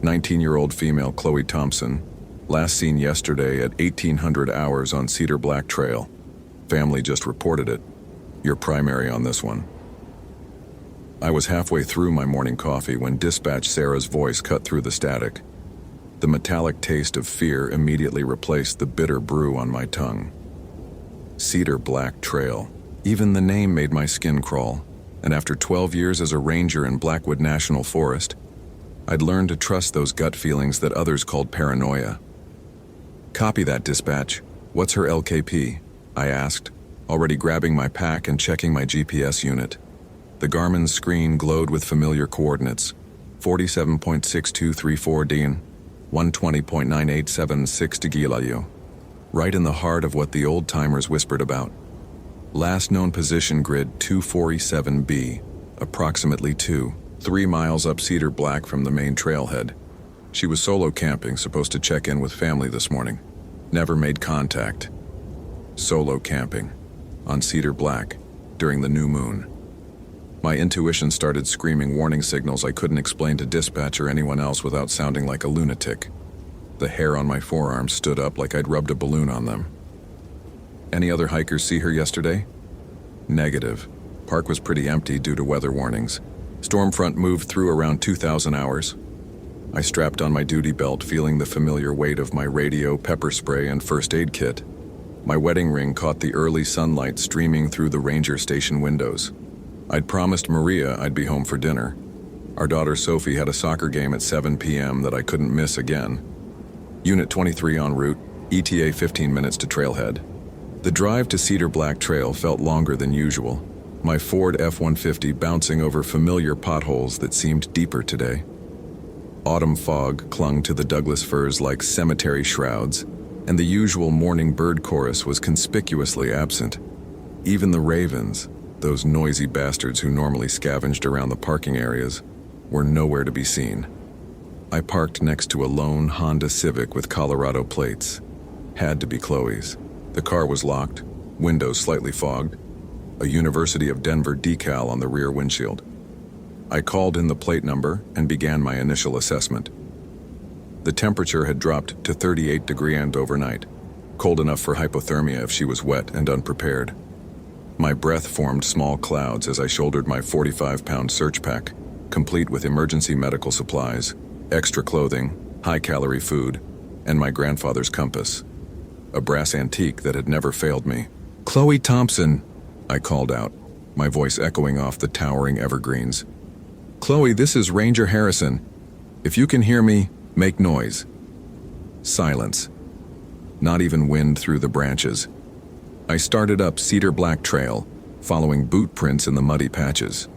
19-year-old female Chloe Thompson, last seen yesterday at 1800 hours on Cedar Black Trail. Family just reported it. You're primary on this one. I was halfway through my morning coffee when dispatch Sarah's voice cut through the static. The metallic taste of fear immediately replaced the bitter brew on my tongue. Cedar Black Trail. Even the name made my skin crawl, and after 12 years as a ranger in Blackwood National Forest, I'd learned to trust those gut feelings that others called paranoia. "Copy that, dispatch. What's her LKP?" I asked, already grabbing my pack and checking my GPS unit. The Garmin screen glowed with familiar coordinates: 47.6234 Dean, 120.9876 Gilayu. Right in the heart of what the old-timers whispered about. Last known position grid 247B, approximately 3 miles up Cedar Black from the main trailhead. She was solo camping, supposed to check in with family this morning. Never made contact. Solo camping, on Cedar Black, during the new moon. My intuition started screaming warning signals I couldn't explain to dispatch or anyone else without sounding like a lunatic. The hair on my forearms stood up like I'd rubbed a balloon on them. "Any other hikers see her yesterday?" Negative. Park was pretty empty due to weather warnings. Stormfront moved through around 2,000 hours. I strapped on my duty belt, feeling the familiar weight of my radio, pepper spray, and first aid kit. My wedding ring caught the early sunlight streaming through the ranger station windows. I'd promised Maria I'd be home for dinner. Our daughter Sophie had a soccer game at 7 p.m. that I couldn't miss again. Unit 23 en route, ETA 15 minutes to trailhead. The drive to Cedar Black Trail felt longer than usual, my Ford F-150 bouncing over familiar potholes that seemed deeper today. Autumn fog clung to the Douglas firs like cemetery shrouds, and the usual morning bird chorus was conspicuously absent. Even the ravens, those noisy bastards who normally scavenged around the parking areas, were nowhere to be seen. I parked next to a lone Honda Civic with Colorado plates. Had to be Chloe's. The car was locked, windows slightly fogged, a University of Denver decal on the rear windshield. I called in the plate number and began my initial assessment. The temperature had dropped to 38 degrees overnight, cold enough for hypothermia if she was wet and unprepared. My breath formed small clouds as I shouldered my 45-pound search pack, complete with emergency medical supplies, extra clothing, high-calorie food, and my grandfather's compass, a brass antique that had never failed me. "Chloe Thompson," I called out, my voice echoing off the towering evergreens. "Chloe, this is Ranger Harrison. If you can hear me, make noise." Silence. Not even wind through the branches. I started up Cedar Black Trail, following boot prints in the muddy patches.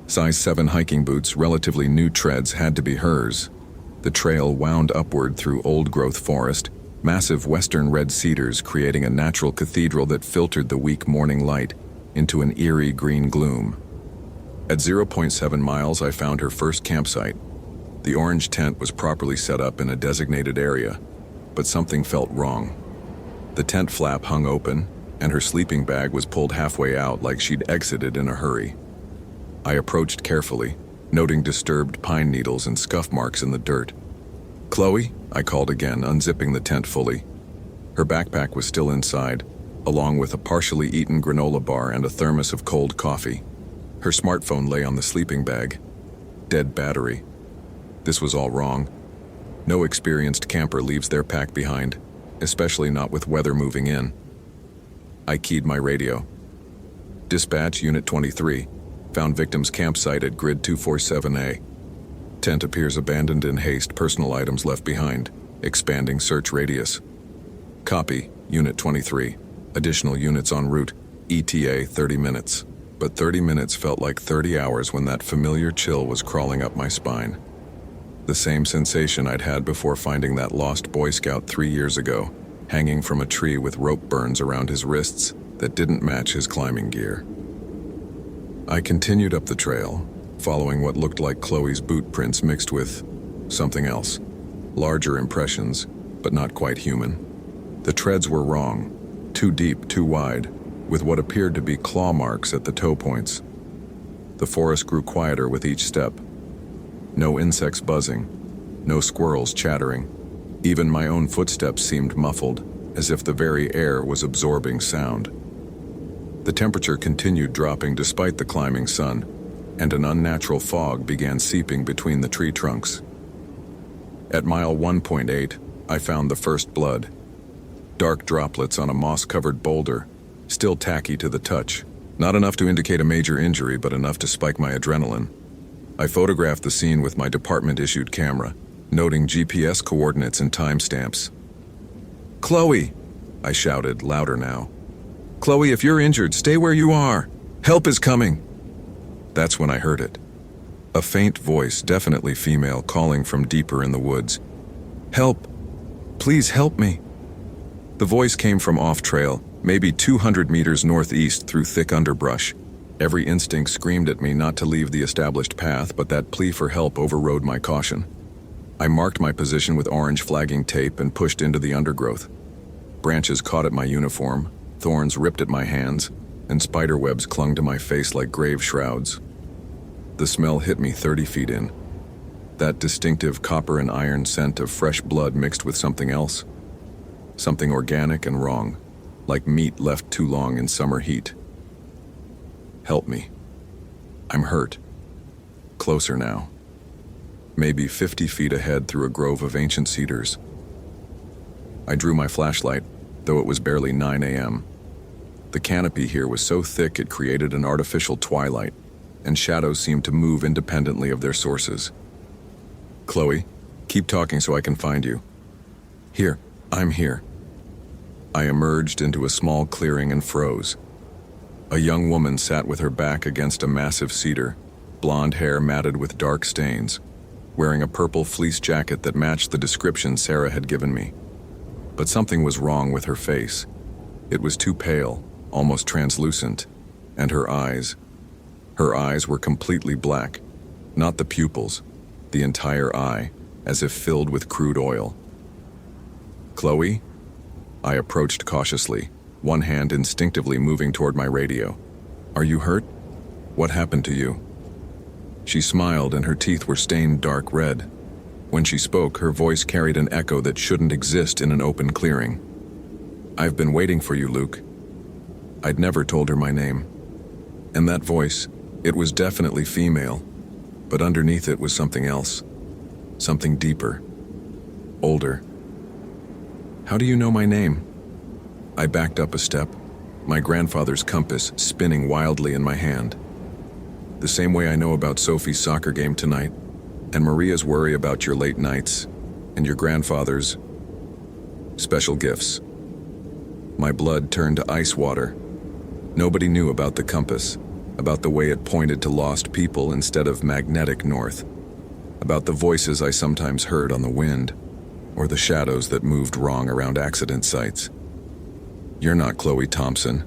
Size 7 hiking boots, relatively new treads, had to be hers. The trail wound upward through old-growth forest, massive western red cedars creating a natural cathedral that filtered the weak morning light into an eerie green gloom. At 0.7 miles, I found her first campsite. The orange tent was properly set up in a designated area, but something felt wrong. The tent flap hung open, and her sleeping bag was pulled halfway out like she'd exited in a hurry. I approached carefully, noting disturbed pine needles and scuff marks in the dirt. "Chloe?" I called again, unzipping the tent fully. Her backpack was still inside, along with a partially eaten granola bar and a thermos of cold coffee. Her smartphone lay on the sleeping bag. Dead battery. This was all wrong. No experienced camper leaves their pack behind, especially not with weather moving in. I keyed my radio. "Dispatch, Unit 23. Found victim's campsite at grid 247A. Tent appears abandoned in haste, personal items left behind. Expanding search radius." "Copy, Unit 23. Additional units en route. ETA 30 minutes. But 30 minutes felt like 30 hours when that familiar chill was crawling up my spine. The same sensation I'd had before finding that lost Boy Scout 3 years ago, hanging from a tree with rope burns around his wrists that didn't match his climbing gear. I continued up the trail, following what looked like Chloe's boot prints mixed with something else. Larger impressions, but not quite human. The treads were wrong, too deep, too wide, with what appeared to be claw marks at the toe points. The forest grew quieter with each step. No insects buzzing, no squirrels chattering. Even my own footsteps seemed muffled, as if the very air was absorbing sound. The temperature continued dropping despite the climbing sun, and an unnatural fog began seeping between the tree trunks. At mile 1.8, I found the first blood. Dark droplets on a moss-covered boulder, still tacky to the touch. Not enough to indicate a major injury, but enough to spike my adrenaline. I photographed the scene with my department-issued camera, noting GPS coordinates and timestamps. "Chloe!" I shouted, louder now. "Chloe, if you're injured, stay where you are! Help is coming!" That's when I heard it. A faint voice, definitely female, calling from deeper in the woods. "Help! Please help me!" The voice came from off-trail, maybe 200 meters northeast through thick underbrush. Every instinct screamed at me not to leave the established path, but that plea for help overrode my caution. I marked my position with orange flagging tape and pushed into the undergrowth. Branches caught at my uniform, thorns ripped at my hands, and spiderwebs clung to my face like grave shrouds. The smell hit me 30 feet in. That distinctive copper and iron scent of fresh blood mixed with something else. Something organic and wrong, like meat left too long in summer heat. Help me. I'm hurt. Closer now. Maybe 50 feet ahead through a grove of ancient cedars. I drew my flashlight, though it was barely 9 a.m. The canopy here was so thick it created an artificial twilight, and shadows seemed to move independently of their sources. "Chloe, keep talking so I can find you." "Here, I'm here." I emerged into a small clearing and froze. A young woman sat with her back against a massive cedar, blonde hair matted with dark stains, wearing a purple fleece jacket that matched the description Sarah had given me. But something was wrong with her face. It was too pale, almost translucent, and her eyes were completely black, not the pupils, the entire eye, as if filled with crude oil. "Chloe?" I approached cautiously, one hand instinctively moving toward my radio. "Are you hurt? What happened to you?" She smiled and her teeth were stained dark red. When she spoke, her voice carried an echo that shouldn't exist in an open clearing. "I've been waiting for you, Luke." I'd never told her my name. And that voice, it was definitely female, but underneath it was something else. Something deeper. Older. "How do you know my name?" I backed up a step, my grandfather's compass spinning wildly in my hand. "The same way I know about Sophie's soccer game tonight, and Maria's worry about your late nights, and your grandfather's special gifts." My blood turned to ice water. Nobody knew about the compass, about the way it pointed to lost people instead of magnetic north, about the voices I sometimes heard on the wind, or the shadows that moved wrong around accident sites. "You're not Chloe Thompson."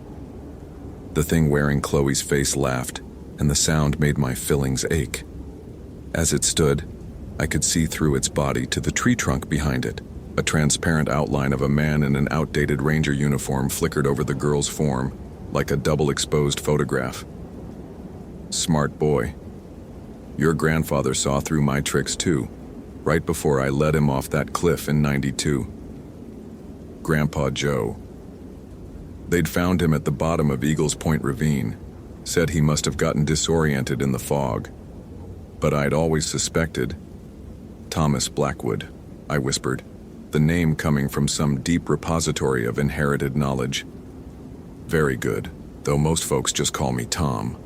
The thing wearing Chloe's face laughed, and the sound made my fillings ache. As it stood, I could see through its body to the tree trunk behind it. A transparent outline of a man in an outdated ranger uniform flickered over the girl's form, like a double-exposed photograph. "Smart boy. Your grandfather saw through my tricks too, right before I led him off that cliff in '92. Grandpa Joe. They'd found him at the bottom of Eagles Point Ravine, said he must have gotten disoriented in the fog. But I'd always suspected. Thomas Blackwood," I whispered, the name coming from some deep repository of inherited knowledge. "Very good, though most folks just call me Tom."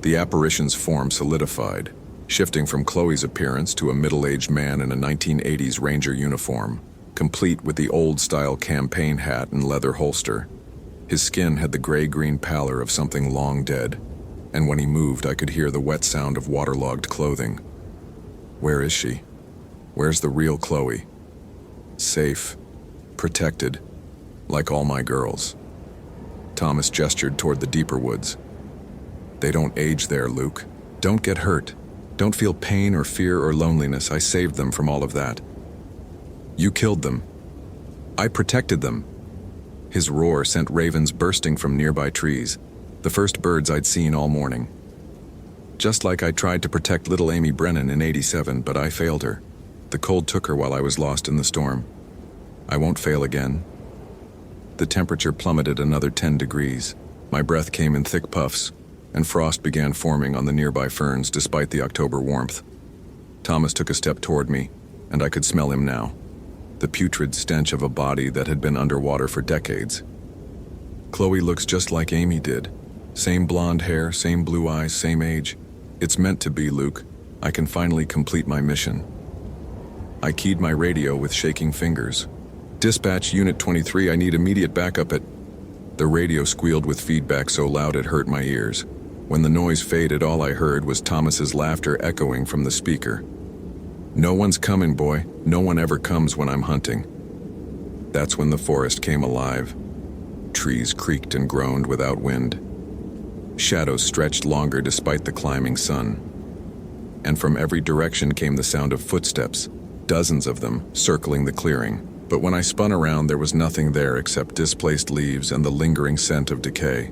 The apparition's form solidified, shifting from Chloe's appearance to a middle-aged man in a 1980s Ranger uniform, complete with the old-style campaign hat and leather holster. His skin had the gray-green pallor of something long dead, and when he moved I could hear the wet sound of waterlogged clothing. Where is she? Where's the real Chloe? Safe, protected, like all my girls. Thomas gestured toward the deeper woods. "They don't age there, Luke. Don't get hurt. Don't feel pain or fear or loneliness. I saved them from all of that. You killed them. I protected them." His roar sent ravens bursting from nearby trees, the first birds I'd seen all morning. Just like I tried to protect little Amy Brennan in '87, but I failed her. The cold took her while I was lost in the storm. I won't fail again. The temperature plummeted another 10 degrees. My breath came in thick puffs, and frost began forming on the nearby ferns despite the October warmth. Thomas took a step toward me, and I could smell him now. The putrid stench of a body that had been underwater for decades. Chloe looks just like Amy did. Same blonde hair, same blue eyes, same age. It's meant to be, Luke. I can finally complete my mission. I keyed my radio with shaking fingers. Dispatch Unit 23, I need immediate backup at... The radio squealed with feedback so loud it hurt my ears. When the noise faded, all I heard was Thomas's laughter echoing from the speaker. No one's coming, boy. No one ever comes when I'm hunting. That's when the forest came alive. Trees creaked and groaned without wind. Shadows stretched longer despite the climbing sun. And from every direction came the sound of footsteps, dozens of them circling the clearing. But when I spun around, there was nothing there except displaced leaves and the lingering scent of decay.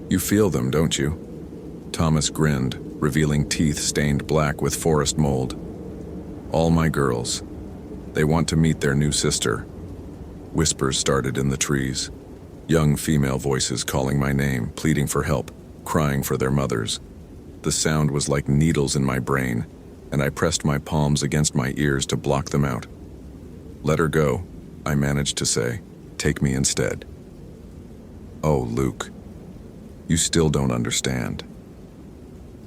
You feel them, don't you? Thomas grinned, revealing teeth stained black with forest mold. All my girls. They want to meet their new sister. Whispers started in the trees. Young female voices calling my name, pleading for help, crying for their mothers. The sound was like needles in my brain, and I pressed my palms against my ears to block them out. Let her go, I managed to say. Take me instead. Oh, Luke. You still don't understand.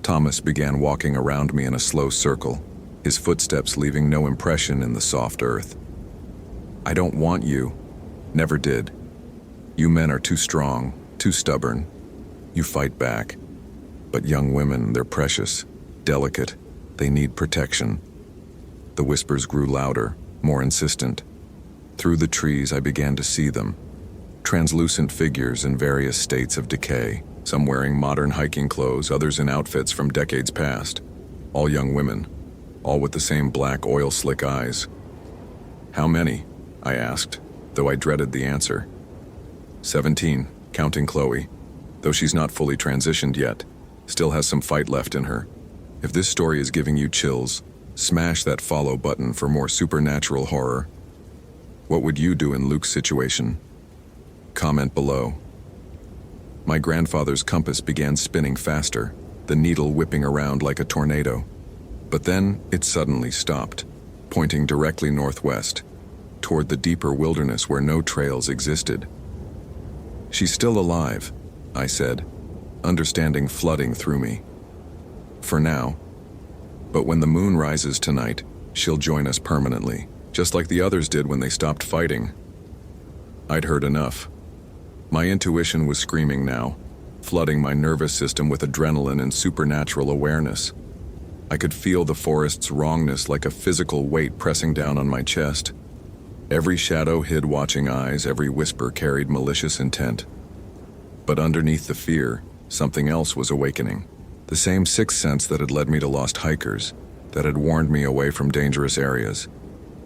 Thomas began walking around me in a slow circle, his footsteps leaving no impression in the soft earth. I don't want you. Never did. You men are too strong, too stubborn. You fight back. But young women, they're precious, delicate. They need protection. The whispers grew louder, more insistent. Through the trees, I began to see them. Translucent figures in various states of decay, some wearing modern hiking clothes, others in outfits from decades past. All young women, all with the same black oil-slick eyes. How many? I asked, though I dreaded the answer. 17, counting Chloe. Though she's not fully transitioned yet, still has some fight left in her. If this story is giving you chills, smash that follow button for more supernatural horror. What would you do in Luke's situation? Comment below. My grandfather's compass began spinning faster, the needle whipping around like a tornado. But then it suddenly stopped, pointing directly northwest, toward the deeper wilderness where no trails existed. She's still alive, I said, understanding flooding through me. For now. But when the moon rises tonight, she'll join us permanently, just like the others did when they stopped fighting. I'd heard enough. My intuition was screaming now, flooding my nervous system with adrenaline and supernatural awareness. I could feel the forest's wrongness like a physical weight pressing down on my chest. Every shadow hid watching eyes, every whisper carried malicious intent. But underneath the fear, something else was awakening. The same sixth sense that had led me to lost hikers, that had warned me away from dangerous areas,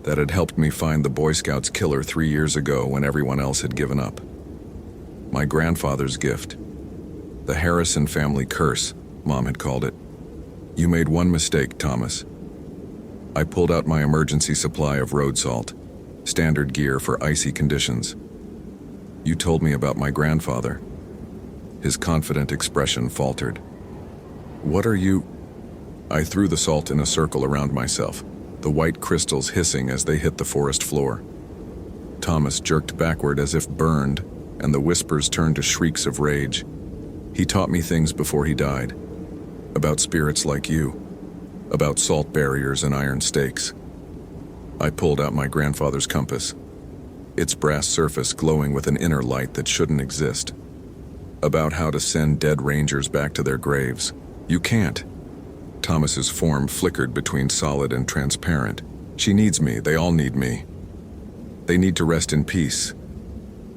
that had helped me find the Boy Scouts killer 3 years ago when everyone else had given up. My grandfather's gift. The Harrison family curse, Mom had called it. You made one mistake, Thomas. I pulled out my emergency supply of road salt, standard gear for icy conditions. You told me about my grandfather. His confident expression faltered. What are you? I threw the salt in a circle around myself, the white crystals hissing as they hit the forest floor. Thomas jerked backward as if burned, and the whispers turned to shrieks of rage. He taught me things before he died. About spirits like you. About salt barriers and iron stakes. I pulled out my grandfather's compass, its brass surface glowing with an inner light that shouldn't exist. About how to send dead rangers back to their graves. You can't. Thomas's form flickered between solid and transparent. She needs me. They all need me. They need to rest in peace.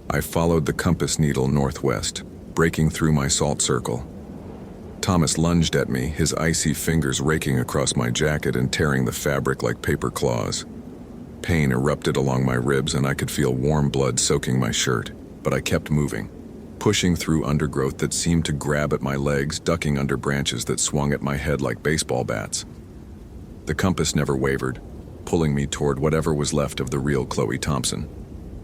I followed the compass needle northwest, breaking through my salt circle. Thomas lunged at me, his icy fingers raking across my jacket and tearing the fabric like paper claws. Pain erupted along my ribs and I could feel warm blood soaking my shirt, but I kept moving, pushing through undergrowth that seemed to grab at my legs, ducking under branches that swung at my head like baseball bats. The compass never wavered, pulling me toward whatever was left of the real Chloe Thompson.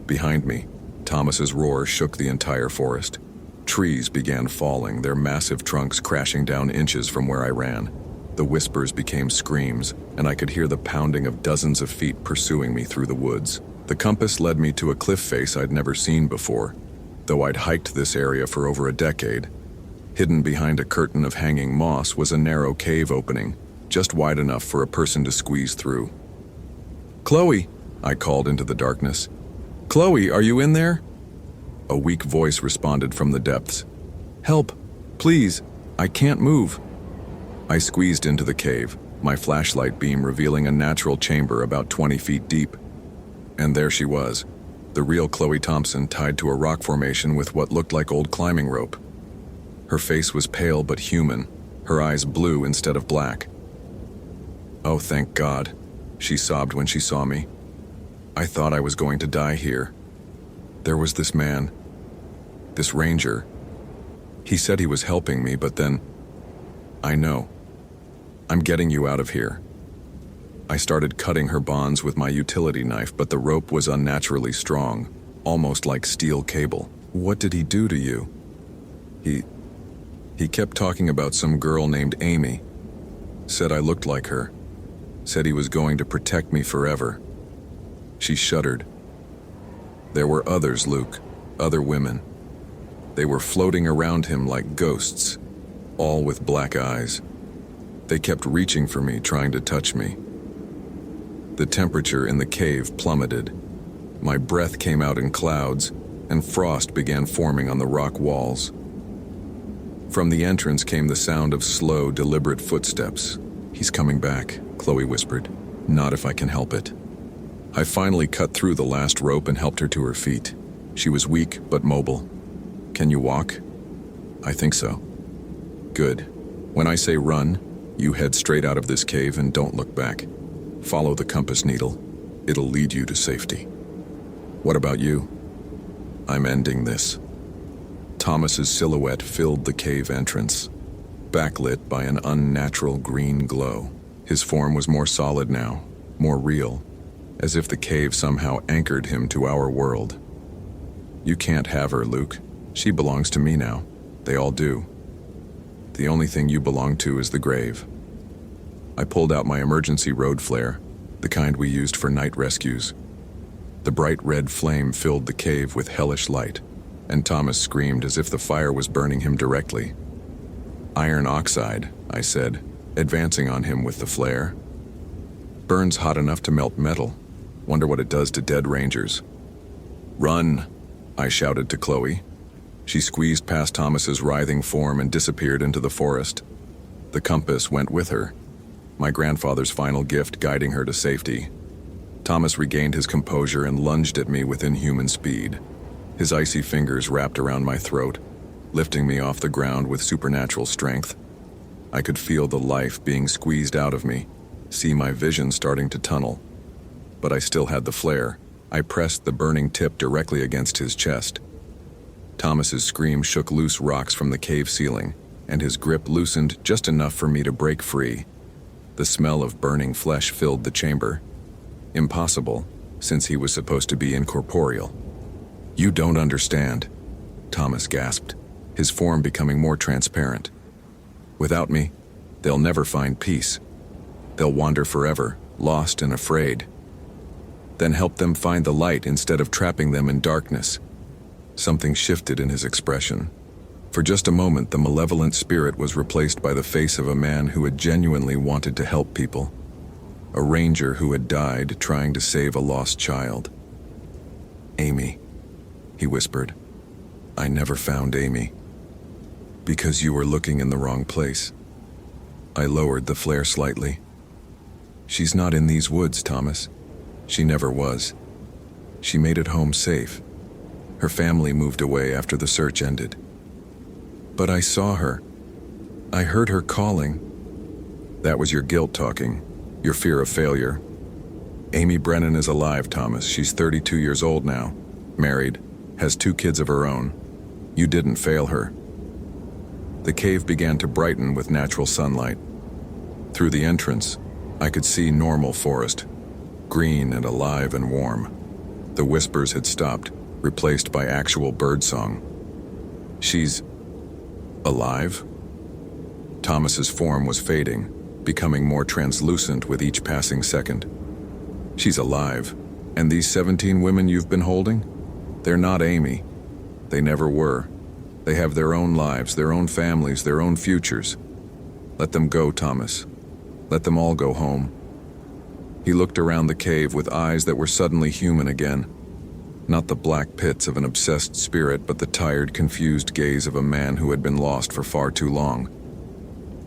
Behind me, Thomas's roar shook the entire forest. Trees began falling, their massive trunks crashing down inches from where I ran. The whispers became screams, and I could hear the pounding of dozens of feet pursuing me through the woods. The compass led me to a cliff face I'd never seen before, though I'd hiked this area for over a decade. Hidden behind a curtain of hanging moss was a narrow cave opening, just wide enough for a person to squeeze through. "Chloe!" I called into the darkness. "Chloe, are you in there?" A weak voice responded from the depths. "Help! Please! I can't move!" I squeezed into the cave, my flashlight beam revealing a natural chamber about 20 feet deep. And there she was, the real Chloe Thompson tied to a rock formation with what looked like old climbing rope. Her face was pale but human, her eyes blue instead of black. "Oh, thank God," she sobbed when she saw me. "I thought I was going to die here. There was this man, this ranger. He said he was helping me, but then, I know. I'm getting you out of here." I started cutting her bonds with my utility knife, but the rope was unnaturally strong, almost like steel cable. "What did he do to you?" He kept talking about some girl named Amy. Said I looked like her. Said he was going to protect me forever. She shuddered. There were others, Luke, other women. They were floating around him like ghosts, all with black eyes. They kept reaching for me, trying to touch me. The temperature in the cave plummeted. My breath came out in clouds, and frost began forming on the rock walls. From the entrance came the sound of slow, deliberate footsteps. "He's coming back," Chloe whispered. "Not if I can help it." I finally cut through the last rope and helped her to her feet. She was weak but mobile. "Can you walk?" "I think so." "Good. When I say run, you head straight out of this cave and don't look back. Follow the compass needle. It'll lead you to safety." "What about you?" "I'm ending this." Thomas's silhouette filled the cave entrance, backlit by an unnatural green glow. His form was more solid now, more real, as if the cave somehow anchored him to our world. "You can't have her, Luke. She belongs to me now. They all do. The only thing you belong to is the grave." I pulled out my emergency road flare, the kind we used for night rescues. The bright red flame filled the cave with hellish light, and Thomas screamed as if the fire was burning him directly. "Iron oxide," I said, advancing on him with the flare. "Burns hot enough to melt metal. Wonder what it does to dead rangers." "Run!" I shouted to Chloe. She squeezed past Thomas's writhing form and disappeared into the forest. The compass went with her, my grandfather's final gift guiding her to safety. Thomas regained his composure and lunged at me with inhuman speed. His icy fingers wrapped around my throat, lifting me off the ground with supernatural strength. I could feel the life being squeezed out of me, see my vision starting to tunnel. But I still had the flare. I pressed the burning tip directly against his chest. Thomas's scream shook loose rocks from the cave ceiling, and his grip loosened just enough for me to break free. The smell of burning flesh filled the chamber. Impossible, since he was supposed to be incorporeal. "You don't understand," Thomas gasped, his form becoming more transparent. "Without me, they'll never find peace. They'll wander forever, lost and afraid. Then help them find the light instead of trapping them in darkness." Something shifted in his expression. For just a moment, the malevolent spirit was replaced by the face of a man who had genuinely wanted to help people. A ranger who had died trying to save a lost child. "Amy," he whispered. "I never found Amy. Because you were looking in the wrong place." I lowered the flare slightly. "She's not in these woods, Thomas. She never was. She made it home safe. Her family moved away after the search ended. But I saw her. I heard her calling." "That was your guilt talking, your fear of failure. Amy Brennan is alive, Thomas. She's 32 years old now, married, has 2 kids of her own. You didn't fail her." The cave began to brighten with natural sunlight. Through the entrance, I could see normal forest, green and alive and warm. The whispers had stopped, replaced by actual birdsong. "She's alive?" Thomas's form was fading, becoming more translucent with each passing second. She's alive, and these 17 women you've been holding? They're not Amy. They never were. They have their own lives, their own families, their own futures. Let them go, Thomas. Let them all go home. He looked around the cave with eyes that were suddenly human again. Not the black pits of an obsessed spirit, but the tired, confused gaze of a man who had been lost for far too long.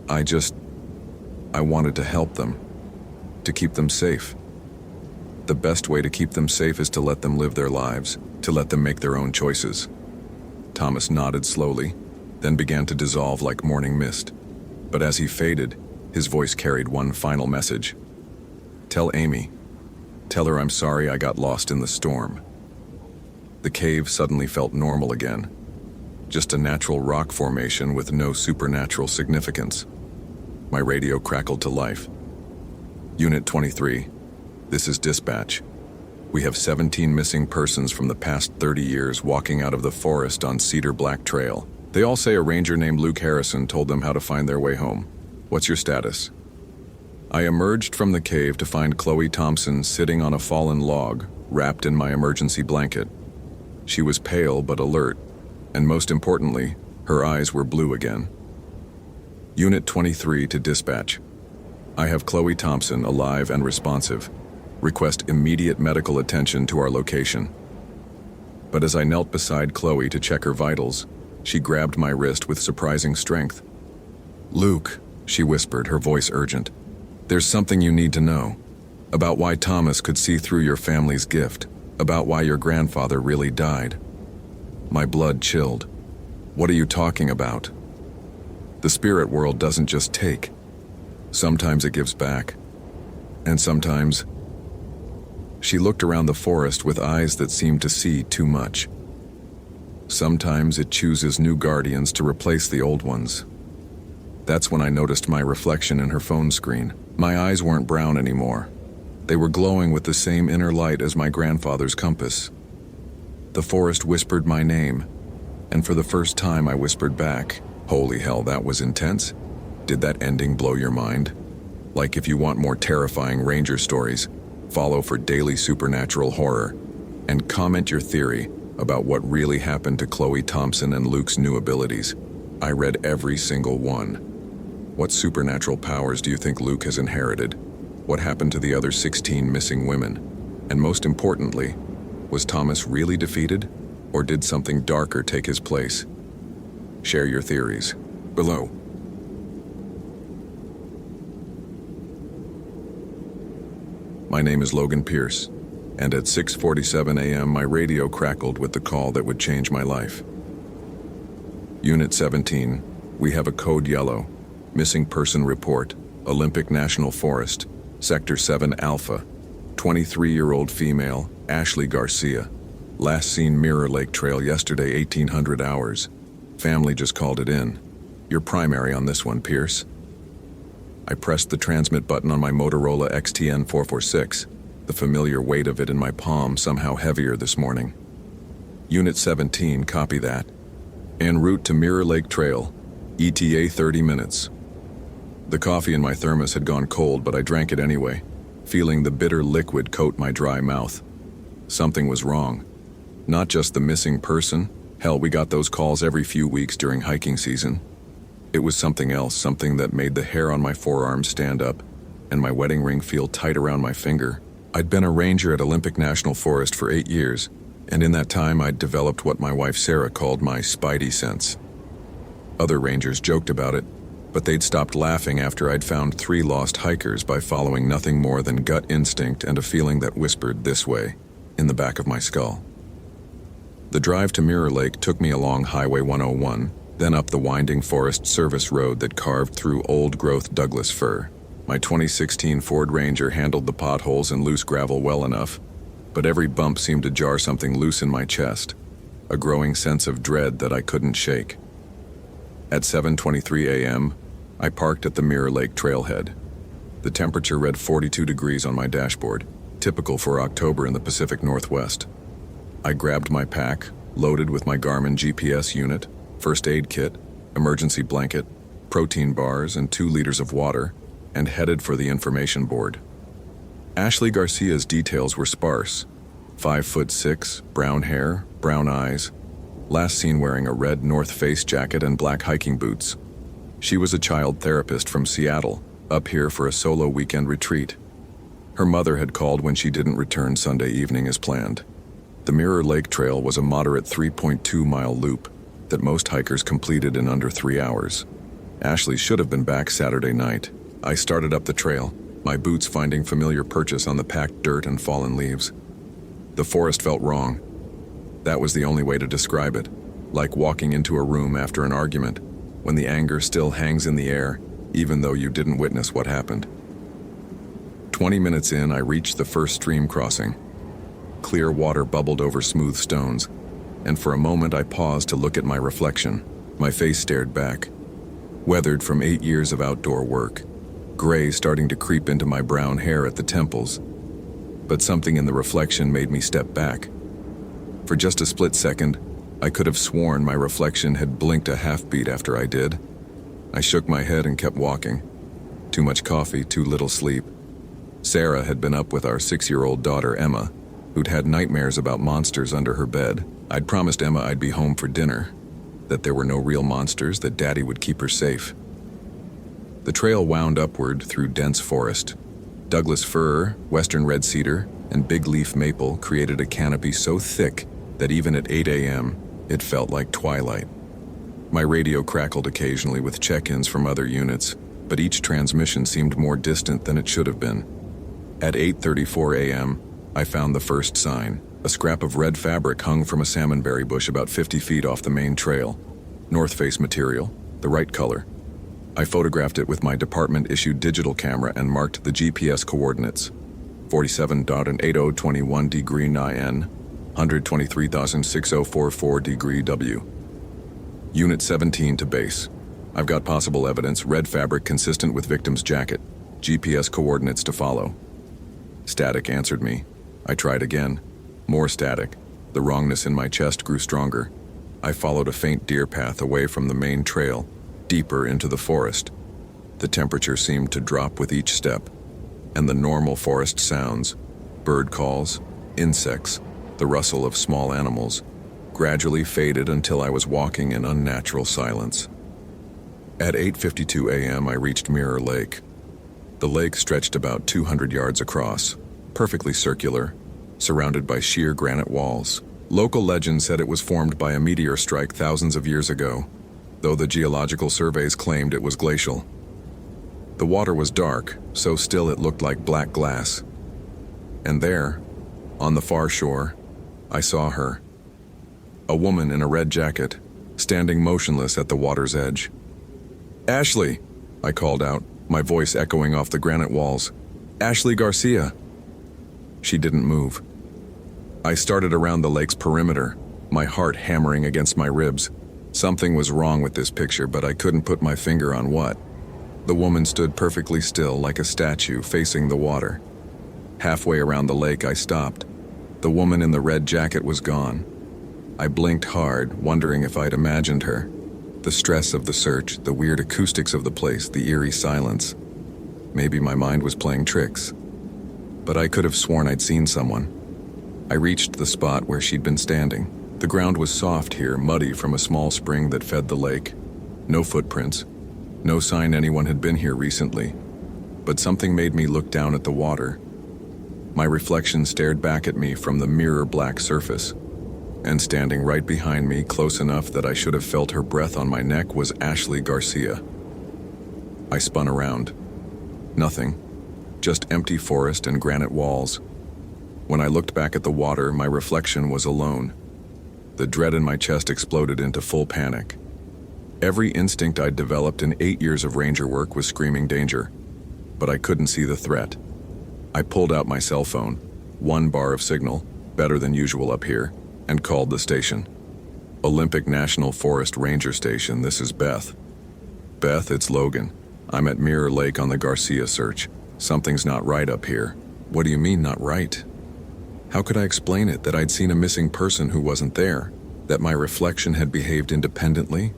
I wanted to help them, to keep them safe. The best way to keep them safe is to let them live their lives, to let them make their own choices. Thomas nodded slowly, then began to dissolve like morning mist. But as he faded, his voice carried one final message. Tell Amy. Tell her I'm sorry I got lost in the storm. The cave suddenly felt normal again. Just a natural rock formation with no supernatural significance. My radio crackled to life. Unit 23, this is dispatch. We have 17 missing persons from the past 30 years walking out of the forest on Cedar Black Trail. They all say a ranger named Luke Harrison told them how to find their way home. What's your status? I emerged from the cave to find Chloe Thompson sitting on a fallen log, wrapped in my emergency blanket. She was pale but alert, and most importantly, her eyes were blue again. Unit 23 to dispatch. I have Chloe Thompson alive and responsive. Request immediate medical attention to our location. But as I knelt beside Chloe to check her vitals, she grabbed my wrist with surprising strength. Luke, she whispered, her voice urgent. There's something you need to know. About why Thomas could see through your family's gift. About why your grandfather really died. My blood chilled. What are you talking about? The spirit world doesn't just take. Sometimes it gives back. And sometimes... She looked around the forest with eyes that seemed to see too much. Sometimes it chooses new guardians to replace the old ones. That's when I noticed my reflection in her phone screen. My eyes weren't brown anymore. They were glowing with the same inner light as my grandfather's compass. The forest whispered my name, and for the first time I whispered back. Holy hell, that was intense. Did that ending blow your mind? Like, if you want more terrifying ranger stories, follow for daily supernatural horror, and comment your theory about what really happened to Chloe Thompson and Luke's new abilities. I read every single one. What supernatural powers do you think Luke has inherited? What happened to the other 16 missing women? And most importantly, was Thomas really defeated, or did something darker take his place? Share your theories below. My name is Logan Pierce, and at 6:47 a.m. my radio crackled with the call that would change my life. Unit 17, we have a code yellow, missing person report, Olympic National Forest, Sector 7 Alpha, 23-year-old female, Ashley Garcia. Last seen Mirror Lake Trail yesterday, 1800 hours. Family just called it in. You're primary on this one, Pierce. I pressed the transmit button on my Motorola XTN 446, the familiar weight of it in my palm somehow heavier this morning. Unit 17, copy that. En route to Mirror Lake Trail, ETA 30 minutes. The coffee in my thermos had gone cold, but I drank it anyway, feeling the bitter liquid coat my dry mouth. Something was wrong. Not just the missing person. Hell, we got those calls every few weeks during hiking season. It was something else, something that made the hair on my forearm stand up and my wedding ring feel tight around my finger. I'd been a ranger at Olympic National Forest for 8 years, and in that time I'd developed what my wife Sarah called my spidey sense. Other rangers joked about it, but they'd stopped laughing after I'd found 3 lost hikers by following nothing more than gut instinct and a feeling that whispered this way, in the back of my skull. The drive to Mirror Lake took me along Highway 101, then up the winding Forest Service road that carved through old-growth Douglas fir. My 2016 Ford Ranger handled the potholes and loose gravel well enough, but every bump seemed to jar something loose in my chest, a growing sense of dread that I couldn't shake. At 7:23 a.m., I parked at the Mirror Lake trailhead. The temperature read 42 degrees on my dashboard, typical for October in the Pacific Northwest. I grabbed my pack, loaded with my Garmin GPS unit, first aid kit, emergency blanket, protein bars, and 2 liters of water, and headed for the information board. Ashley Garcia's details were sparse. 5'6", brown hair, brown eyes, last seen wearing a red North Face jacket and black hiking boots. She was a child therapist from Seattle, up here for a solo weekend retreat. Her mother had called when she didn't return Sunday evening as planned. The Mirror Lake Trail was a moderate 3.2-mile loop that most hikers completed in under 3 hours. Ashley should have been back Saturday night. I started up the trail, my boots finding familiar purchase on the packed dirt and fallen leaves. The forest felt wrong. That was the only way to describe it, like walking into a room after an argument, when the anger still hangs in the air, even though you didn't witness what happened. 20 minutes in, I reached the first stream crossing. Clear water bubbled over smooth stones, and for a moment I paused to look at my reflection. My face stared back, weathered from 8 years of outdoor work, gray starting to creep into my brown hair at the temples. But something in the reflection made me step back. For just a split second, I could have sworn my reflection had blinked a half-beat after I did. I shook my head and kept walking. Too much coffee, too little sleep. Sarah had been up with our 6-year-old daughter, Emma, who'd had nightmares about monsters under her bed. I'd promised Emma I'd be home for dinner, that there were no real monsters, that Daddy would keep her safe. The trail wound upward through dense forest. Douglas fir, western red cedar, and big leaf maple created a canopy so thick that even at 8 a.m., it felt like twilight. My radio crackled occasionally with check-ins from other units, but each transmission seemed more distant than it should have been. At 8:34 a.m., I found the first sign. A scrap of red fabric hung from a salmonberry bush about 50 feet off the main trail. North Face material, the right color. I photographed it with my department-issued digital camera and marked the GPS coordinates. 47.8021 degree N, 123,6044 degree W. Unit 17 to base. I've got possible evidence, red fabric consistent with victim's jacket. GPS coordinates to follow. Static answered me. I tried again. More static. The wrongness in my chest grew stronger. I followed a faint deer path away from the main trail, deeper into the forest. The temperature seemed to drop with each step, and the normal forest sounds, bird calls, insects, the rustle of small animals, gradually faded until I was walking in unnatural silence. At 8:52 a.m., I reached Mirror Lake. The lake stretched about 200 yards across, perfectly circular, surrounded by sheer granite walls. Local legend said it was formed by a meteor strike thousands of years ago, though the geological surveys claimed it was glacial. The water was dark, so still it looked like black glass. And there, on the far shore, I saw her. A woman in a red jacket, standing motionless at the water's edge. "Ashley!" I called out, my voice echoing off the granite walls. "Ashley Garcia!" She didn't move. I started around the lake's perimeter, my heart hammering against my ribs. Something was wrong with this picture, but I couldn't put my finger on what. The woman stood perfectly still, like a statue, facing the water. Halfway around the lake, I stopped. The woman in the red jacket was gone. I blinked hard, wondering if I'd imagined her. The stress of the search, the weird acoustics of the place, the eerie silence. Maybe my mind was playing tricks. But I could have sworn I'd seen someone. I reached the spot where she'd been standing. The ground was soft here, muddy from a small spring that fed the lake. No footprints. No sign anyone had been here recently. But something made me look down at the water. My reflection stared back at me from the mirror black surface. And standing right behind me, close enough that I should have felt her breath on my neck, was Ashley Garcia. I spun around. Nothing. Just empty forest and granite walls. When I looked back at the water, my reflection was alone. The dread in my chest exploded into full panic. Every instinct I'd developed in 8 years of ranger work was screaming danger, but I couldn't see the threat. I pulled out my cell phone, 1 bar of signal, better than usual up here, and called the station. Olympic National Forest Ranger Station, this is Beth. Beth, it's Logan. I'm at Mirror Lake on the Garcia search. Something's not right up here. What do you mean, not right? How could I explain it, that I'd seen a missing person who wasn't there? That my reflection had behaved independently?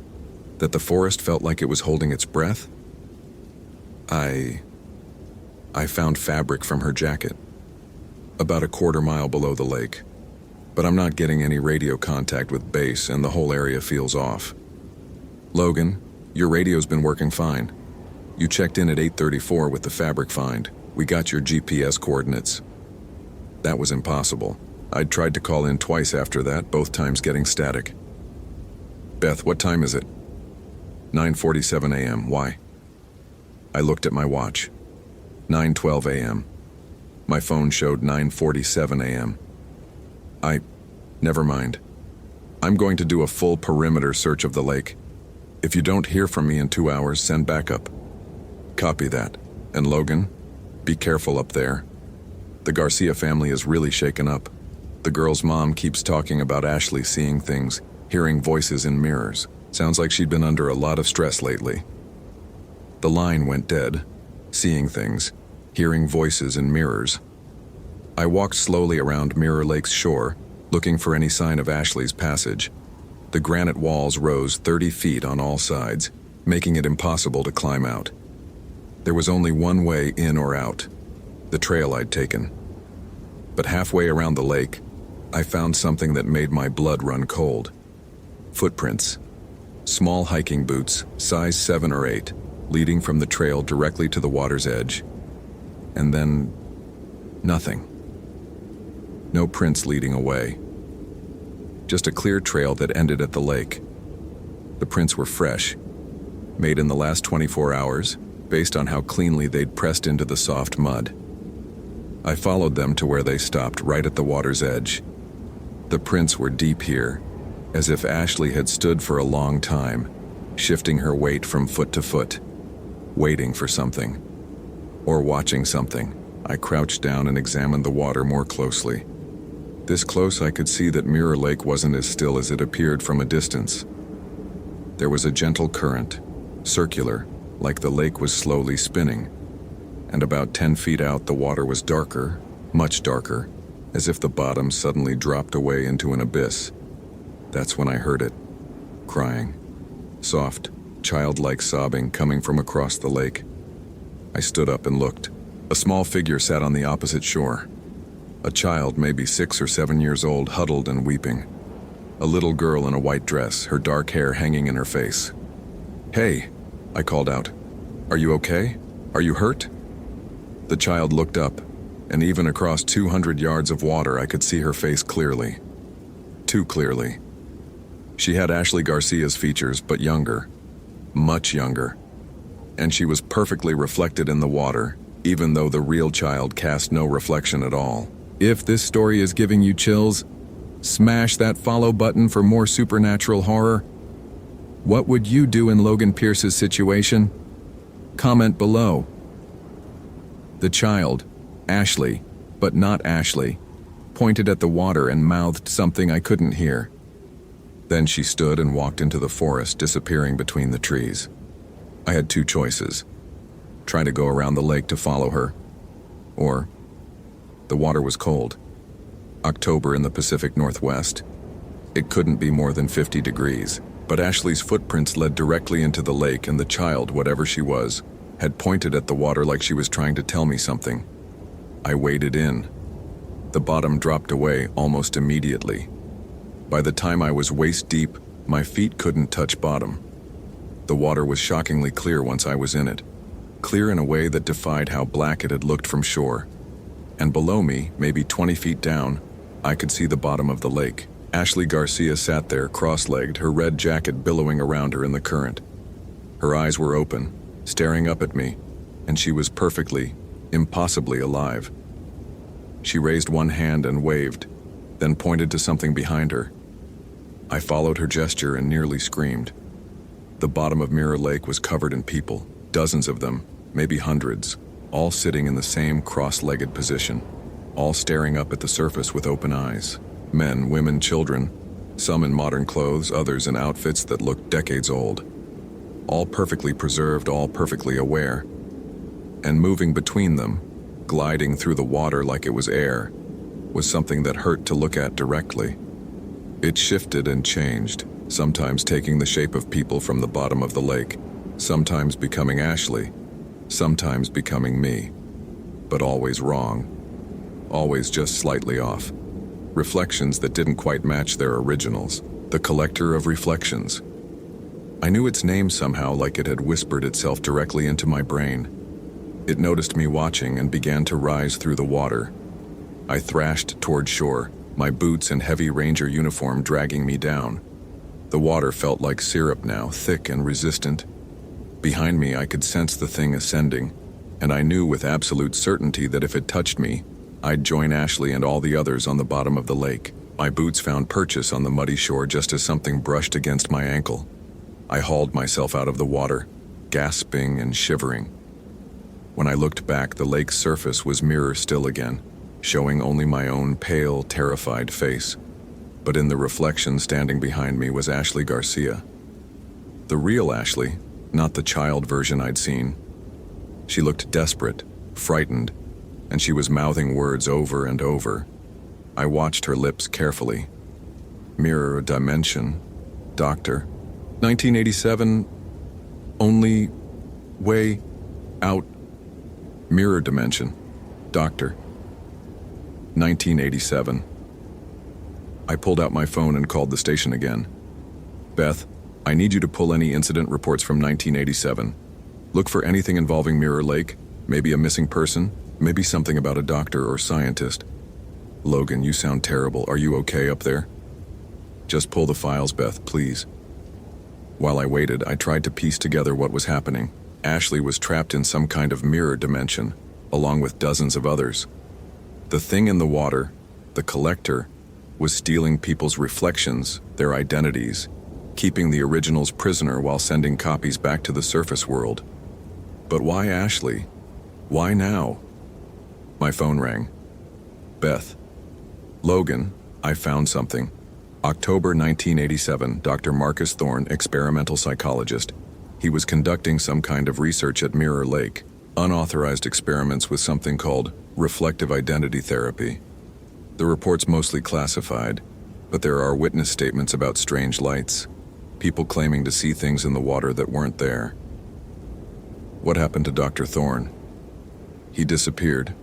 That the forest felt like it was holding its breath? I found fabric from her jacket, about a quarter-mile below the lake. But I'm not getting any radio contact with base and the whole area feels off. Logan, your radio's been working fine. You checked in at 8:34 with the fabric find. We got your GPS coordinates. That was impossible. I'd tried to call in twice after that, both times getting static. Beth, what time is it? 9:47 a.m. Why? I looked at my watch. 9:12 a.m. My phone showed 9:47 a.m. Never mind. I'm going to do a full perimeter search of the lake. If you don't hear from me in 2 hours, send backup. Copy that. And Logan, be careful up there. The Garcia family is really shaken up. The girl's mom keeps talking about Ashley seeing things, hearing voices in mirrors. Sounds like she'd been under a lot of stress lately. The line went dead. Seeing things, hearing voices in mirrors. I walked slowly around Mirror Lake's shore, looking for any sign of Ashley's passage. The granite walls rose 30 feet on all sides, making it impossible to climb out. There was only one way in or out, the trail I'd taken. But halfway around the lake, I found something that made my blood run cold. Footprints. Small hiking boots, size 7 or 8, leading from the trail directly to the water's edge. And then, nothing. No prints leading away. Just a clear trail that ended at the lake. The prints were fresh, made in the last 24 hours, based on how cleanly they'd pressed into the soft mud. I followed them to where they stopped, right at the water's edge. The prints were deep here, as if Ashley had stood for a long time, shifting her weight from foot to foot, waiting for something, or watching something. I crouched down and examined the water more closely. This close, I could see that Mirror Lake wasn't as still as it appeared from a distance. There was a gentle current, circular, like the lake was slowly spinning. And about 10 feet out, the water was darker, much darker, as if the bottom suddenly dropped away into an abyss. That's when I heard it, crying. Soft, childlike sobbing coming from across the lake. I stood up and looked. A small figure sat on the opposite shore. A child, maybe 6 or 7 years old, huddled and weeping. A little girl in a white dress, her dark hair hanging in her face. "Hey," I called out. "Are you okay? Are you hurt?" The child looked up, and even across 200 yards of water I could see her face clearly. Too clearly. She had Ashley Garcia's features, but younger. Much younger. And she was perfectly reflected in the water, even though the real child cast no reflection at all. If this story is giving you chills, smash that follow button for more supernatural horror. What would you do in Logan Pierce's situation? Comment below. The child, Ashley, but not Ashley, pointed at the water and mouthed something I couldn't hear. Then she stood and walked into the forest, disappearing between the trees. I had 2 choices. Try to go around the lake to follow her, or the water was cold. October in the Pacific Northwest. It couldn't be more than 50 degrees, but Ashley's footprints led directly into the lake, and the child, whatever she was, had pointed at the water like she was trying to tell me something. I waded in. The bottom dropped away almost immediately. By the time I was waist deep, my feet couldn't touch bottom. The water was shockingly clear once I was in it. Clear in a way that defied how black it had looked from shore. And below me, maybe 20 feet down, I could see the bottom of the lake. Ashley Garcia sat there, cross-legged, her red jacket billowing around her in the current. Her eyes were open, staring up at me, and she was perfectly, impossibly alive. She raised one hand and waved, then pointed to something behind her. I followed her gesture and nearly screamed. The bottom of Mirror Lake was covered in people, dozens of them, maybe hundreds, all sitting in the same cross-legged position, all staring up at the surface with open eyes. Men, women, children, some in modern clothes, others in outfits that looked decades old. All perfectly preserved, all perfectly aware. And moving between them, gliding through the water like it was air, was something that hurt to look at directly. It shifted and changed, sometimes taking the shape of people from the bottom of the lake, sometimes becoming Ashley, sometimes becoming me. but always wrong. Always just slightly off. Reflections that didn't quite match their originals. The Collector of Reflections. I knew its name somehow, like it had whispered itself directly into my brain. It noticed me watching and began to rise through the water. I thrashed toward shore, my boots and heavy ranger uniform dragging me down. The water felt like syrup now, thick and resistant. Behind me, I could sense the thing ascending, and I knew with absolute certainty that if it touched me, I'd join Ashley and all the others on the bottom of the lake. My boots found purchase on the muddy shore just as something brushed against my ankle. I hauled myself out of the water, gasping and shivering. When I looked back, the lake's surface was mirror still again, showing only my own pale, terrified face. But in the reflection standing behind me was Ashley Garcia. The real Ashley, not the child version I'd seen. She looked desperate, frightened, and she was mouthing words over and over. I watched her lips carefully. Mirror dimension, doctor. 1987, only way out. Mirror dimension, doctor. 1987. I pulled out my phone and called the station again. Beth, I need you to pull any incident reports from 1987. Look for anything involving Mirror Lake, maybe a missing person, maybe something about a doctor or scientist. Logan, you sound terrible. Are you okay up there? Just pull the files, Beth, please. While I waited, I tried to piece together what was happening. Ashley was trapped in some kind of mirror dimension, along with dozens of others. The thing in the water, the Collector, was stealing people's reflections, their identities, keeping the originals prisoner while sending copies back to the surface world. But why Ashley? Why now? My phone rang. Beth. Logan, I found something. October 1987, Dr. Marcus Thorne, experimental psychologist. He was conducting some kind of research at Mirror Lake, unauthorized experiments with something called reflective identity therapy. The report's mostly classified, but there are witness statements about strange lights, people claiming to see things in the water that weren't there. What happened to Dr. Thorne? He disappeared,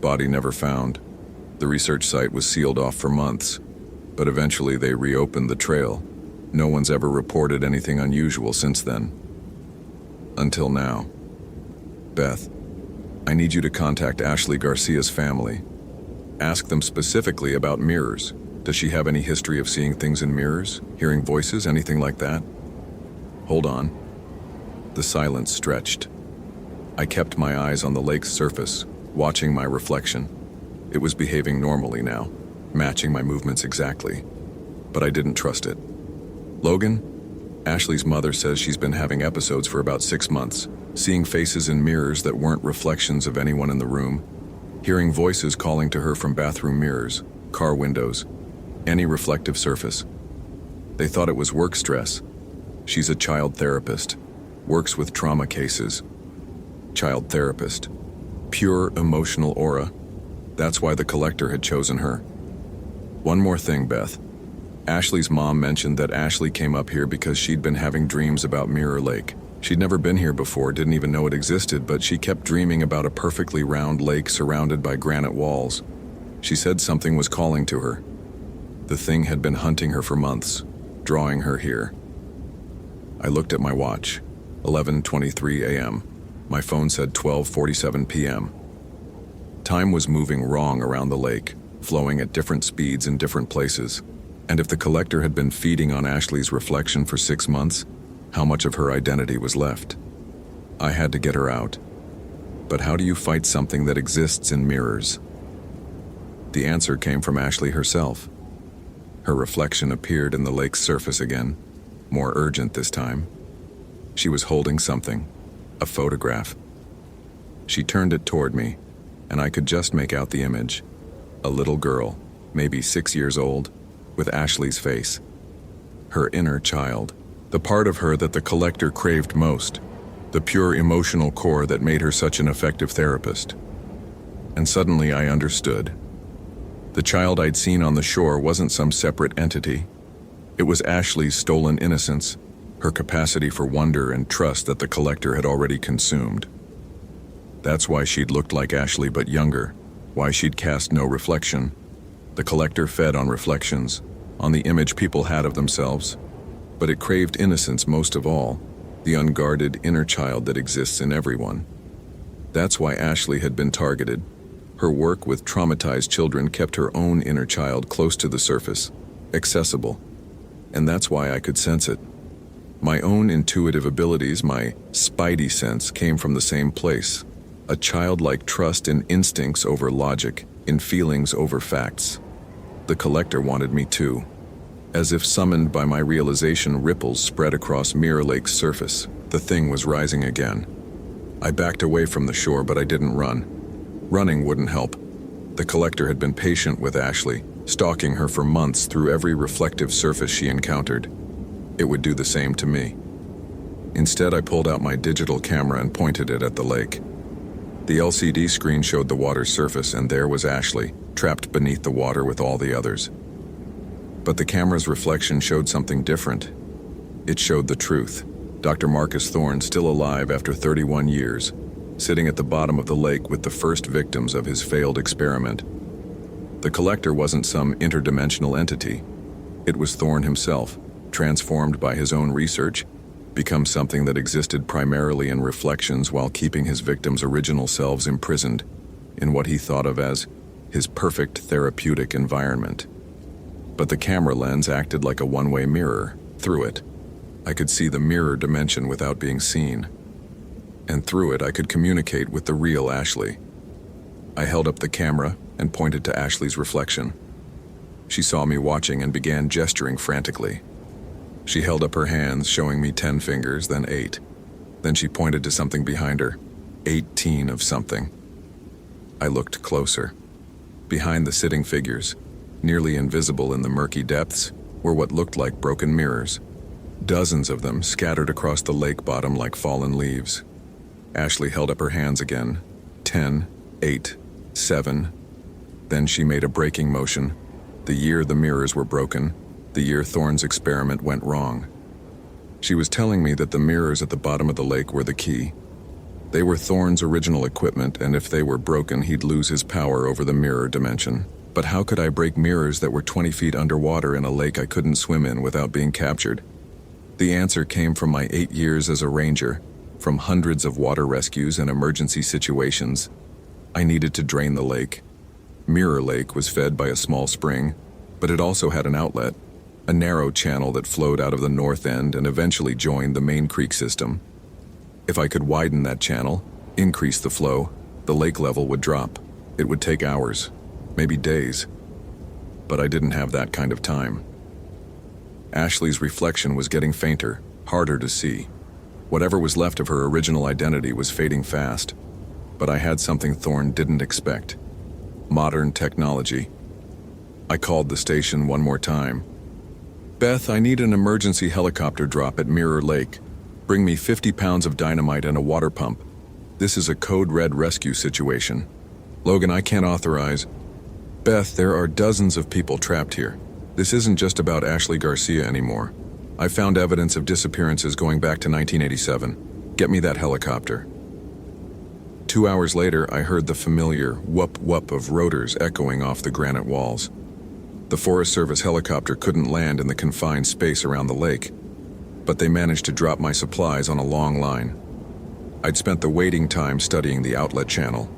body never found. The research site was sealed off for months, but eventually they reopened the trail. No one's ever reported anything unusual since then. Until now. Beth, I need you to contact Ashley Garcia's family. Ask them specifically about mirrors. Does she have any history of seeing things in mirrors, hearing voices, anything like that? Hold on. The silence stretched. I kept my eyes on the lake's surface, watching my reflection. It was behaving normally now, matching my movements exactly. But I didn't trust it. Logan, Ashley's mother says she's been having episodes for about 6 months, seeing faces in mirrors that weren't reflections of anyone in the room, hearing voices calling to her from bathroom mirrors, car windows, any reflective surface. They thought it was work stress. She's a child therapist, works with trauma cases. Child therapist. Pure emotional aura. That's why the Collector had chosen her. One more thing, Beth. Ashley's mom mentioned that Ashley came up here because she'd been having dreams about Mirror Lake. She'd never been here before, didn't even know it existed, but she kept dreaming about a perfectly round lake surrounded by granite walls. She said something was calling to her. The thing had been hunting her for months, drawing her here. I looked at my watch. 11:23 a.m. My phone said 12:47 p.m. Time was moving wrong around the lake, flowing at different speeds in different places. And if the Collector had been feeding on Ashley's reflection for 6 months, how much of her identity was left? I had to get her out. But how do you fight something that exists in mirrors? The answer came from Ashley herself. Her reflection appeared in the lake's surface again, more urgent this time. She was holding something, a photograph. She turned it toward me, and I could just make out the image. A little girl, maybe 6 years old, with Ashley's face. Her inner child. The part of her that the Collector craved most, the pure emotional core that made her such an effective therapist. And suddenly I understood. The child I'd seen on the shore wasn't some separate entity. It was Ashley's stolen innocence, her capacity for wonder and trust that the Collector had already consumed. That's why she'd looked like Ashley but younger, why she'd cast no reflection. The collector fed on reflections, on the image people had of themselves, but it craved innocence most of all, the unguarded inner child that exists in everyone. That's why Ashley had been targeted. Her work with traumatized children kept her own inner child close to the surface, accessible, and that's why I could sense it. My own intuitive abilities, my spidey sense, came from the same place, a childlike trust in instincts over logic, in feelings over facts. The collector wanted me too. As if summoned by my realization, ripples spread across Mirror Lake's surface. The thing was rising again. I backed away from the shore, but I didn't run. Running wouldn't help. The collector had been patient with Ashley, stalking her for months through every reflective surface she encountered. It would do the same to me. Instead, I pulled out my digital camera and pointed it at the lake. The LCD screen showed the water's surface, and there was Ashley, trapped beneath the water with all the others. But the camera's reflection showed something different. It showed the truth. Dr. Marcus Thorne, still alive after 31 years, sitting at the bottom of the lake with the first victims of his failed experiment. The collector wasn't some interdimensional entity. It was Thorne himself, transformed by his own research, become something that existed primarily in reflections while keeping his victims' original selves imprisoned in what he thought of as his perfect therapeutic environment. But the camera lens acted like a one-way mirror. Through it, I could see the mirror dimension without being seen. And through it, I could communicate with the real Ashley. I held up the camera and pointed to Ashley's reflection. She saw me watching and began gesturing frantically. She held up her hands, showing me 10 fingers, then 8. Then she pointed to something behind her, 18 of something. I looked closer. Behind the sitting figures, nearly invisible in the murky depths, were what looked like broken mirrors. Dozens of them scattered across the lake bottom like fallen leaves. Ashley held up her hands again. 10, 8, 7. Then she made a breaking motion. The year the mirrors were broken, the year Thorne's experiment went wrong. She was telling me that the mirrors at the bottom of the lake were the key. They were Thorne's original equipment, and if they were broken, he'd lose his power over the mirror dimension. But how could I break mirrors that were 20 feet underwater in a lake I couldn't swim in without being captured? The answer came from my 8 years as a ranger, from hundreds of water rescues and emergency situations. I needed to drain the lake. Mirror Lake was fed by a small spring, but it also had an outlet, a narrow channel that flowed out of the north end and eventually joined the main creek system. If I could widen that channel, increase the flow, the lake level would drop. It would take hours, maybe days. But I didn't have that kind of time. Ashley's reflection was getting fainter, harder to see. Whatever was left of her original identity was fading fast. But I had something Thorne didn't expect. Modern technology. I called the station one more time. Beth, I need an emergency helicopter drop at Mirror Lake. Bring me 50 pounds of dynamite and a water pump. This is a code red rescue situation. Logan, I can't authorize. Beth, there are dozens of people trapped here. This isn't just about Ashley Garcia anymore. I found evidence of disappearances going back to 1987. Get me that helicopter. 2 hours later, I heard the familiar whoop-whoop of rotors echoing off the granite walls. The Forest Service helicopter couldn't land in the confined space around the lake, but they managed to drop my supplies on a long line. I'd spent the waiting time studying the outlet channel.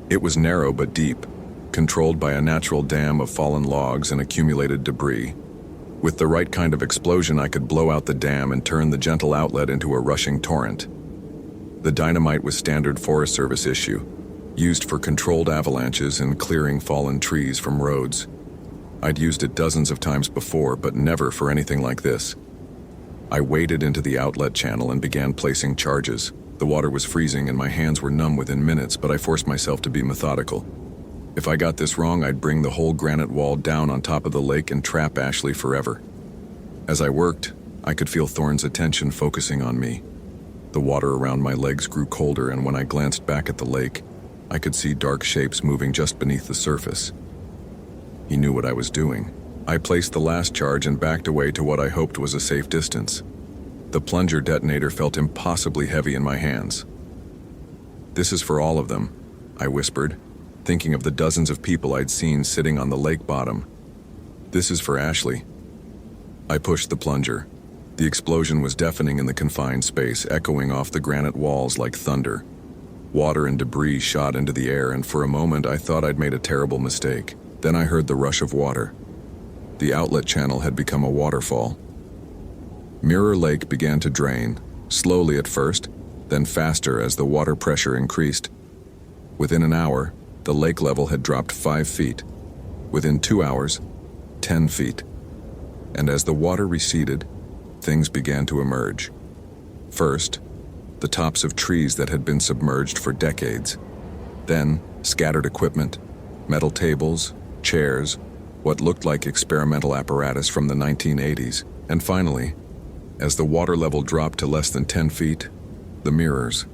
It was narrow but deep, controlled by a natural dam of fallen logs and accumulated debris. With the right kind of explosion, I could blow out the dam and turn the gentle outlet into a rushing torrent. The dynamite was standard Forest Service issue, used for controlled avalanches and clearing fallen trees from roads. I'd used it dozens of times before, but never for anything like this. I waded into the outlet channel and began placing charges. The water was freezing and my hands were numb within minutes, but I forced myself to be methodical. If I got this wrong, I'd bring the whole granite wall down on top of the lake and trap Ashley forever. As I worked, I could feel Thorne's attention focusing on me. The water around my legs grew colder, and when I glanced back at the lake, I could see dark shapes moving just beneath the surface. He knew what I was doing. I placed the last charge and backed away to what I hoped was a safe distance. The plunger detonator felt impossibly heavy in my hands. "This is for all of them," I whispered, thinking of the dozens of people I'd seen sitting on the lake bottom. "This is for Ashley." I pushed the plunger. The explosion was deafening in the confined space, echoing off the granite walls like thunder. Water and debris shot into the air, and for a moment I thought I'd made a terrible mistake. Then I heard the rush of water. The outlet channel had become a waterfall. Mirror Lake began to drain, slowly at first, then faster as the water pressure increased. Within an hour, the lake level had dropped 5 feet. Within 2 hours, 10 feet. And as the water receded, things began to emerge. First, the tops of trees that had been submerged for decades. Then, scattered equipment, metal tables, chairs, what looked like experimental apparatus from the 1980s. And finally, as the water level dropped to less than 10 feet, the mirrors.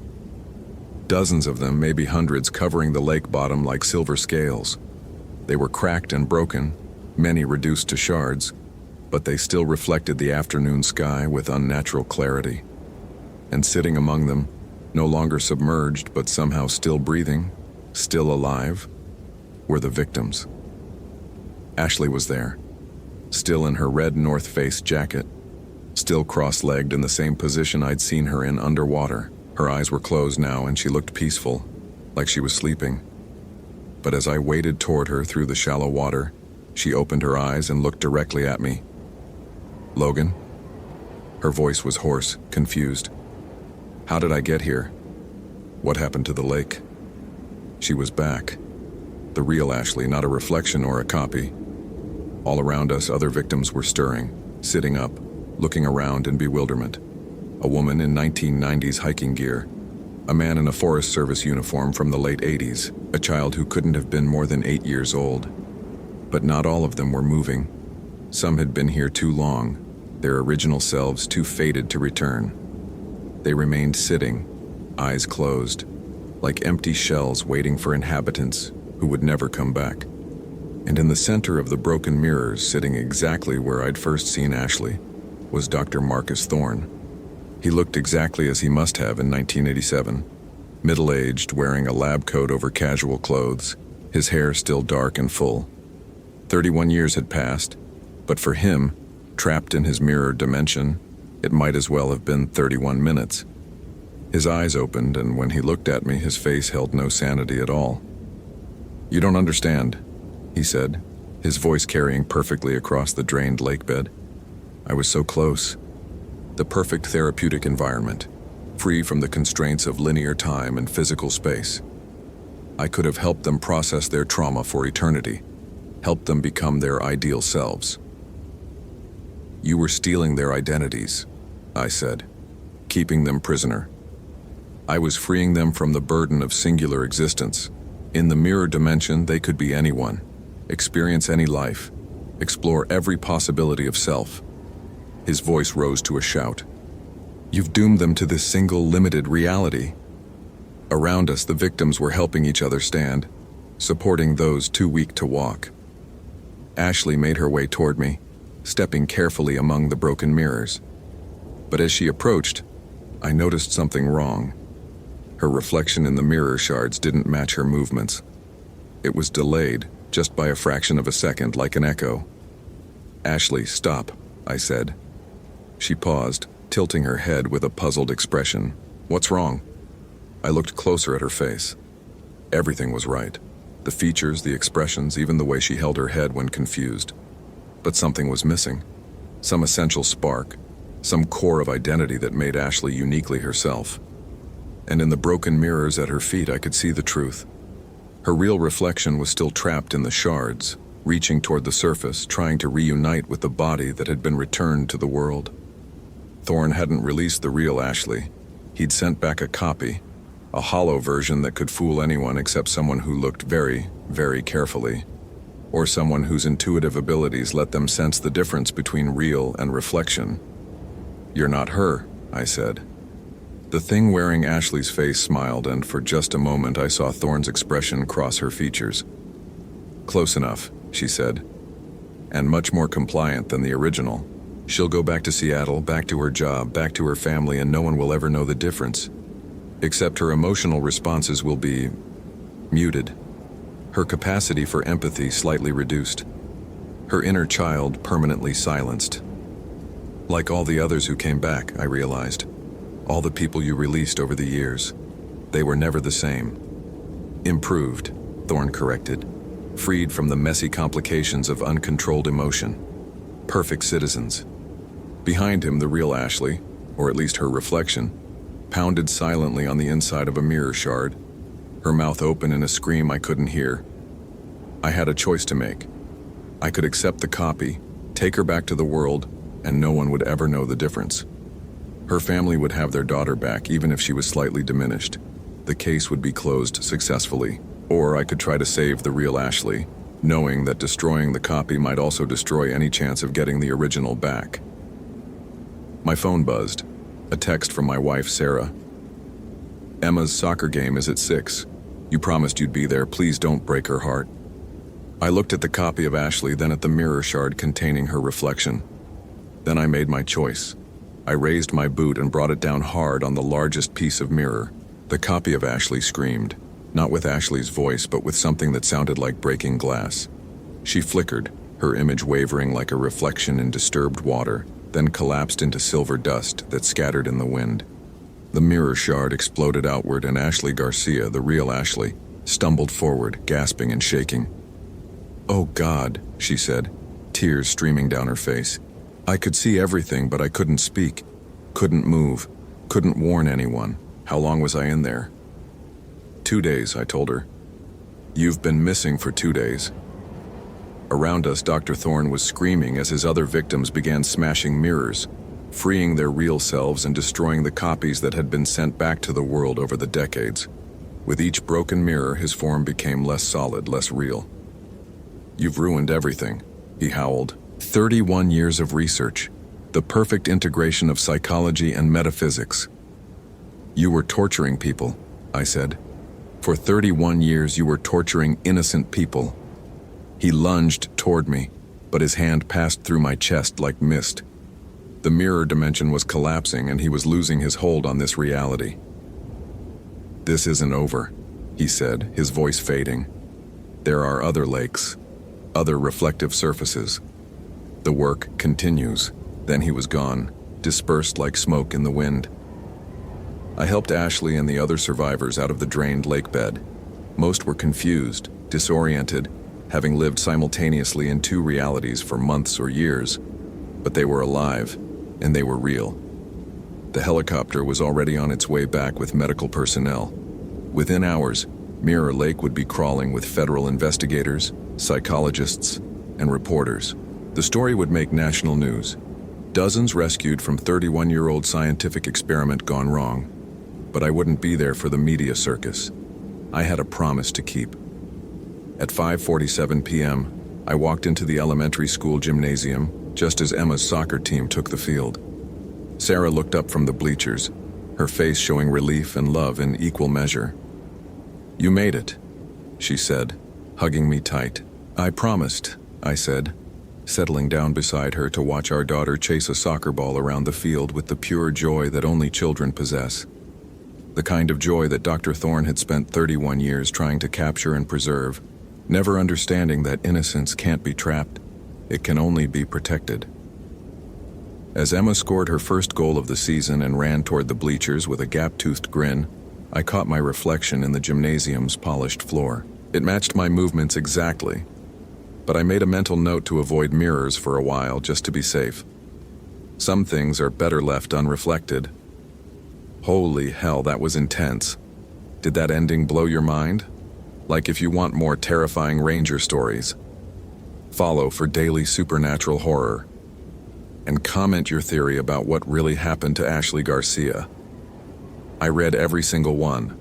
Dozens of them, maybe hundreds, covering the lake bottom like silver scales. They were cracked and broken, many reduced to shards, but they still reflected the afternoon sky with unnatural clarity. And sitting among them, no longer submerged but somehow still breathing, still alive, were the victims. Ashley was there, still in her red North Face jacket, still cross-legged in the same position I'd seen her in underwater. Her eyes were closed now and she looked peaceful, like she was sleeping. But as I waded toward her through the shallow water, she opened her eyes and looked directly at me. "Logan?" Her voice was hoarse, confused. "How did I get here? What happened to the lake?" She was back. The real Ashley, not a reflection or a copy. All around us, other victims were stirring, sitting up, looking around in bewilderment. A woman in 1990s hiking gear, a man in a Forest Service uniform from the late 80s, a child who couldn't have been more than 8 years old. But not all of them were moving. Some had been here too long, their original selves too faded to return. They remained sitting, eyes closed, like empty shells waiting for inhabitants who would never come back. And in the center of the broken mirrors, sitting exactly where I'd first seen Ashley, was Dr. Marcus Thorne. He looked exactly as he must have in 1987, middle-aged, wearing a lab coat over casual clothes, his hair still dark and full. 31 years had passed, but for him, trapped in his mirror dimension, it might as well have been 31 minutes. His eyes opened, and when he looked at me, his face held no sanity at all. "You don't understand," he said, his voice carrying perfectly across the drained lake bed. "I was so close. The perfect therapeutic environment, free from the constraints of linear time and physical space. I could have helped them process their trauma for eternity, helped them become their ideal selves." "You were stealing their identities," I said, "keeping them prisoner. I was freeing them from the burden of singular existence. In the mirror dimension, they could be anyone, experience any life, explore every possibility of self." His voice rose to a shout. "You've doomed them to this single, limited reality." Around us, the victims were helping each other stand, supporting those too weak to walk. Ashley made her way toward me, stepping carefully among the broken mirrors. But as she approached, I noticed something wrong. Her reflection in the mirror shards didn't match her movements. It was delayed, just by a fraction of a second, like an echo. "Ashley, stop," I said. She paused, tilting her head with a puzzled expression. "What's wrong?" I looked closer at her face. Everything was right. The features, the expressions, even the way she held her head when confused. But something was missing. Some essential spark, some core of identity that made Ashley uniquely herself. And in the broken mirrors at her feet, I could see the truth. Her real reflection was still trapped in the shards, reaching toward the surface, trying to reunite with the body that had been returned to the world. Thorne hadn't released the real Ashley. He'd sent back a copy, a hollow version that could fool anyone except someone who looked very, very carefully, or someone whose intuitive abilities let them sense the difference between real and reflection. "You're not her," I said. The thing wearing Ashley's face smiled, and for just a moment I saw Thorne's expression cross her features. "Close enough," she said, "and much more compliant than the original. She'll go back to Seattle, back to her job, back to her family, and no one will ever know the difference." except her emotional responses will be muted, her capacity for empathy slightly reduced, her inner child permanently silenced. Like all the others who came back, I realized, all the people you released over the years, they were never the same. Improved, Thorne corrected, freed from the messy complications of uncontrolled emotion. Perfect citizens. Behind him, the real Ashley, or at least her reflection, pounded silently on the inside of a mirror shard, her mouth open in a scream I couldn't hear. I had a choice to make. I could accept the copy, take her back to the world, and no one would ever know the difference. Her family would have their daughter back even if she was slightly diminished. The case would be closed successfully. Or I could try to save the real Ashley, knowing that destroying the copy might also destroy any chance of getting the original back. My phone buzzed. A text from my wife, Sarah. "Emma's soccer game is at 6. You promised you'd be there. Please don't break her heart." I looked at the copy of Ashley, then at the mirror shard containing her reflection. Then I made my choice. I raised my boot and brought it down hard on the largest piece of mirror. The copy of Ashley screamed, not with Ashley's voice, but with something that sounded like breaking glass. She flickered, her image wavering like a reflection in disturbed water, then collapsed into silver dust that scattered in the wind. The mirror shard exploded outward, and Ashley Garcia, the real Ashley, stumbled forward, gasping and shaking. "Oh God," she said, tears streaming down her face. I could see everything, but I couldn't speak, couldn't move, couldn't warn anyone. How long was I in there? 2 days, I told her. "You've been missing for 2 days. Around us, Dr. Thorne was screaming as his other victims began smashing mirrors, freeing their real selves and destroying the copies that had been sent back to the world over the decades. With each broken mirror, his form became less solid, less real. "You've ruined everything," he howled. 31 years of research, the perfect integration of psychology and metaphysics. "You were torturing people," I said. "For 31 years you were torturing innocent people." He lunged toward me, but his hand passed through my chest like mist. The mirror dimension was collapsing, and he was losing his hold on this reality. "This isn't over," he said, his voice fading. "There are other lakes, other reflective surfaces. The work continues." Then he was gone, dispersed like smoke in the wind. I helped Ashley and the other survivors out of the drained lake bed. Most were confused, disoriented, having lived simultaneously in 2 realities for months or years. But they were alive, and they were real. The helicopter was already on its way back with medical personnel. Within hours, Mirror Lake would be crawling with federal investigators, psychologists, and reporters. The story would make national news. Dozens rescued from 31-year-old scientific experiment gone wrong. But I wouldn't be there for the media circus. I had a promise to keep. At 5:47 p.m., I walked into the elementary school gymnasium just as Emma's soccer team took the field. Sarah looked up from the bleachers, her face showing relief and love in equal measure. "You made it," she said, hugging me tight. "I promised," I said, settling down beside her to watch our daughter chase a soccer ball around the field with the pure joy that only children possess. The kind of joy that Dr. Thorne had spent 31 years trying to capture and preserve, never understanding that innocence can't be trapped, it can only be protected. As Emma scored her first goal of the season and ran toward the bleachers with a gap-toothed grin, I caught my reflection in the gymnasium's polished floor. It matched my movements exactly, but I made a mental note to avoid mirrors for a while just to be safe. Some things are better left unreflected. Holy hell, that was intense. Did that ending blow your mind? Like if you want more terrifying Ranger stories, follow for daily supernatural horror. And comment your theory about what really happened to Ashley Garcia. I read every single one.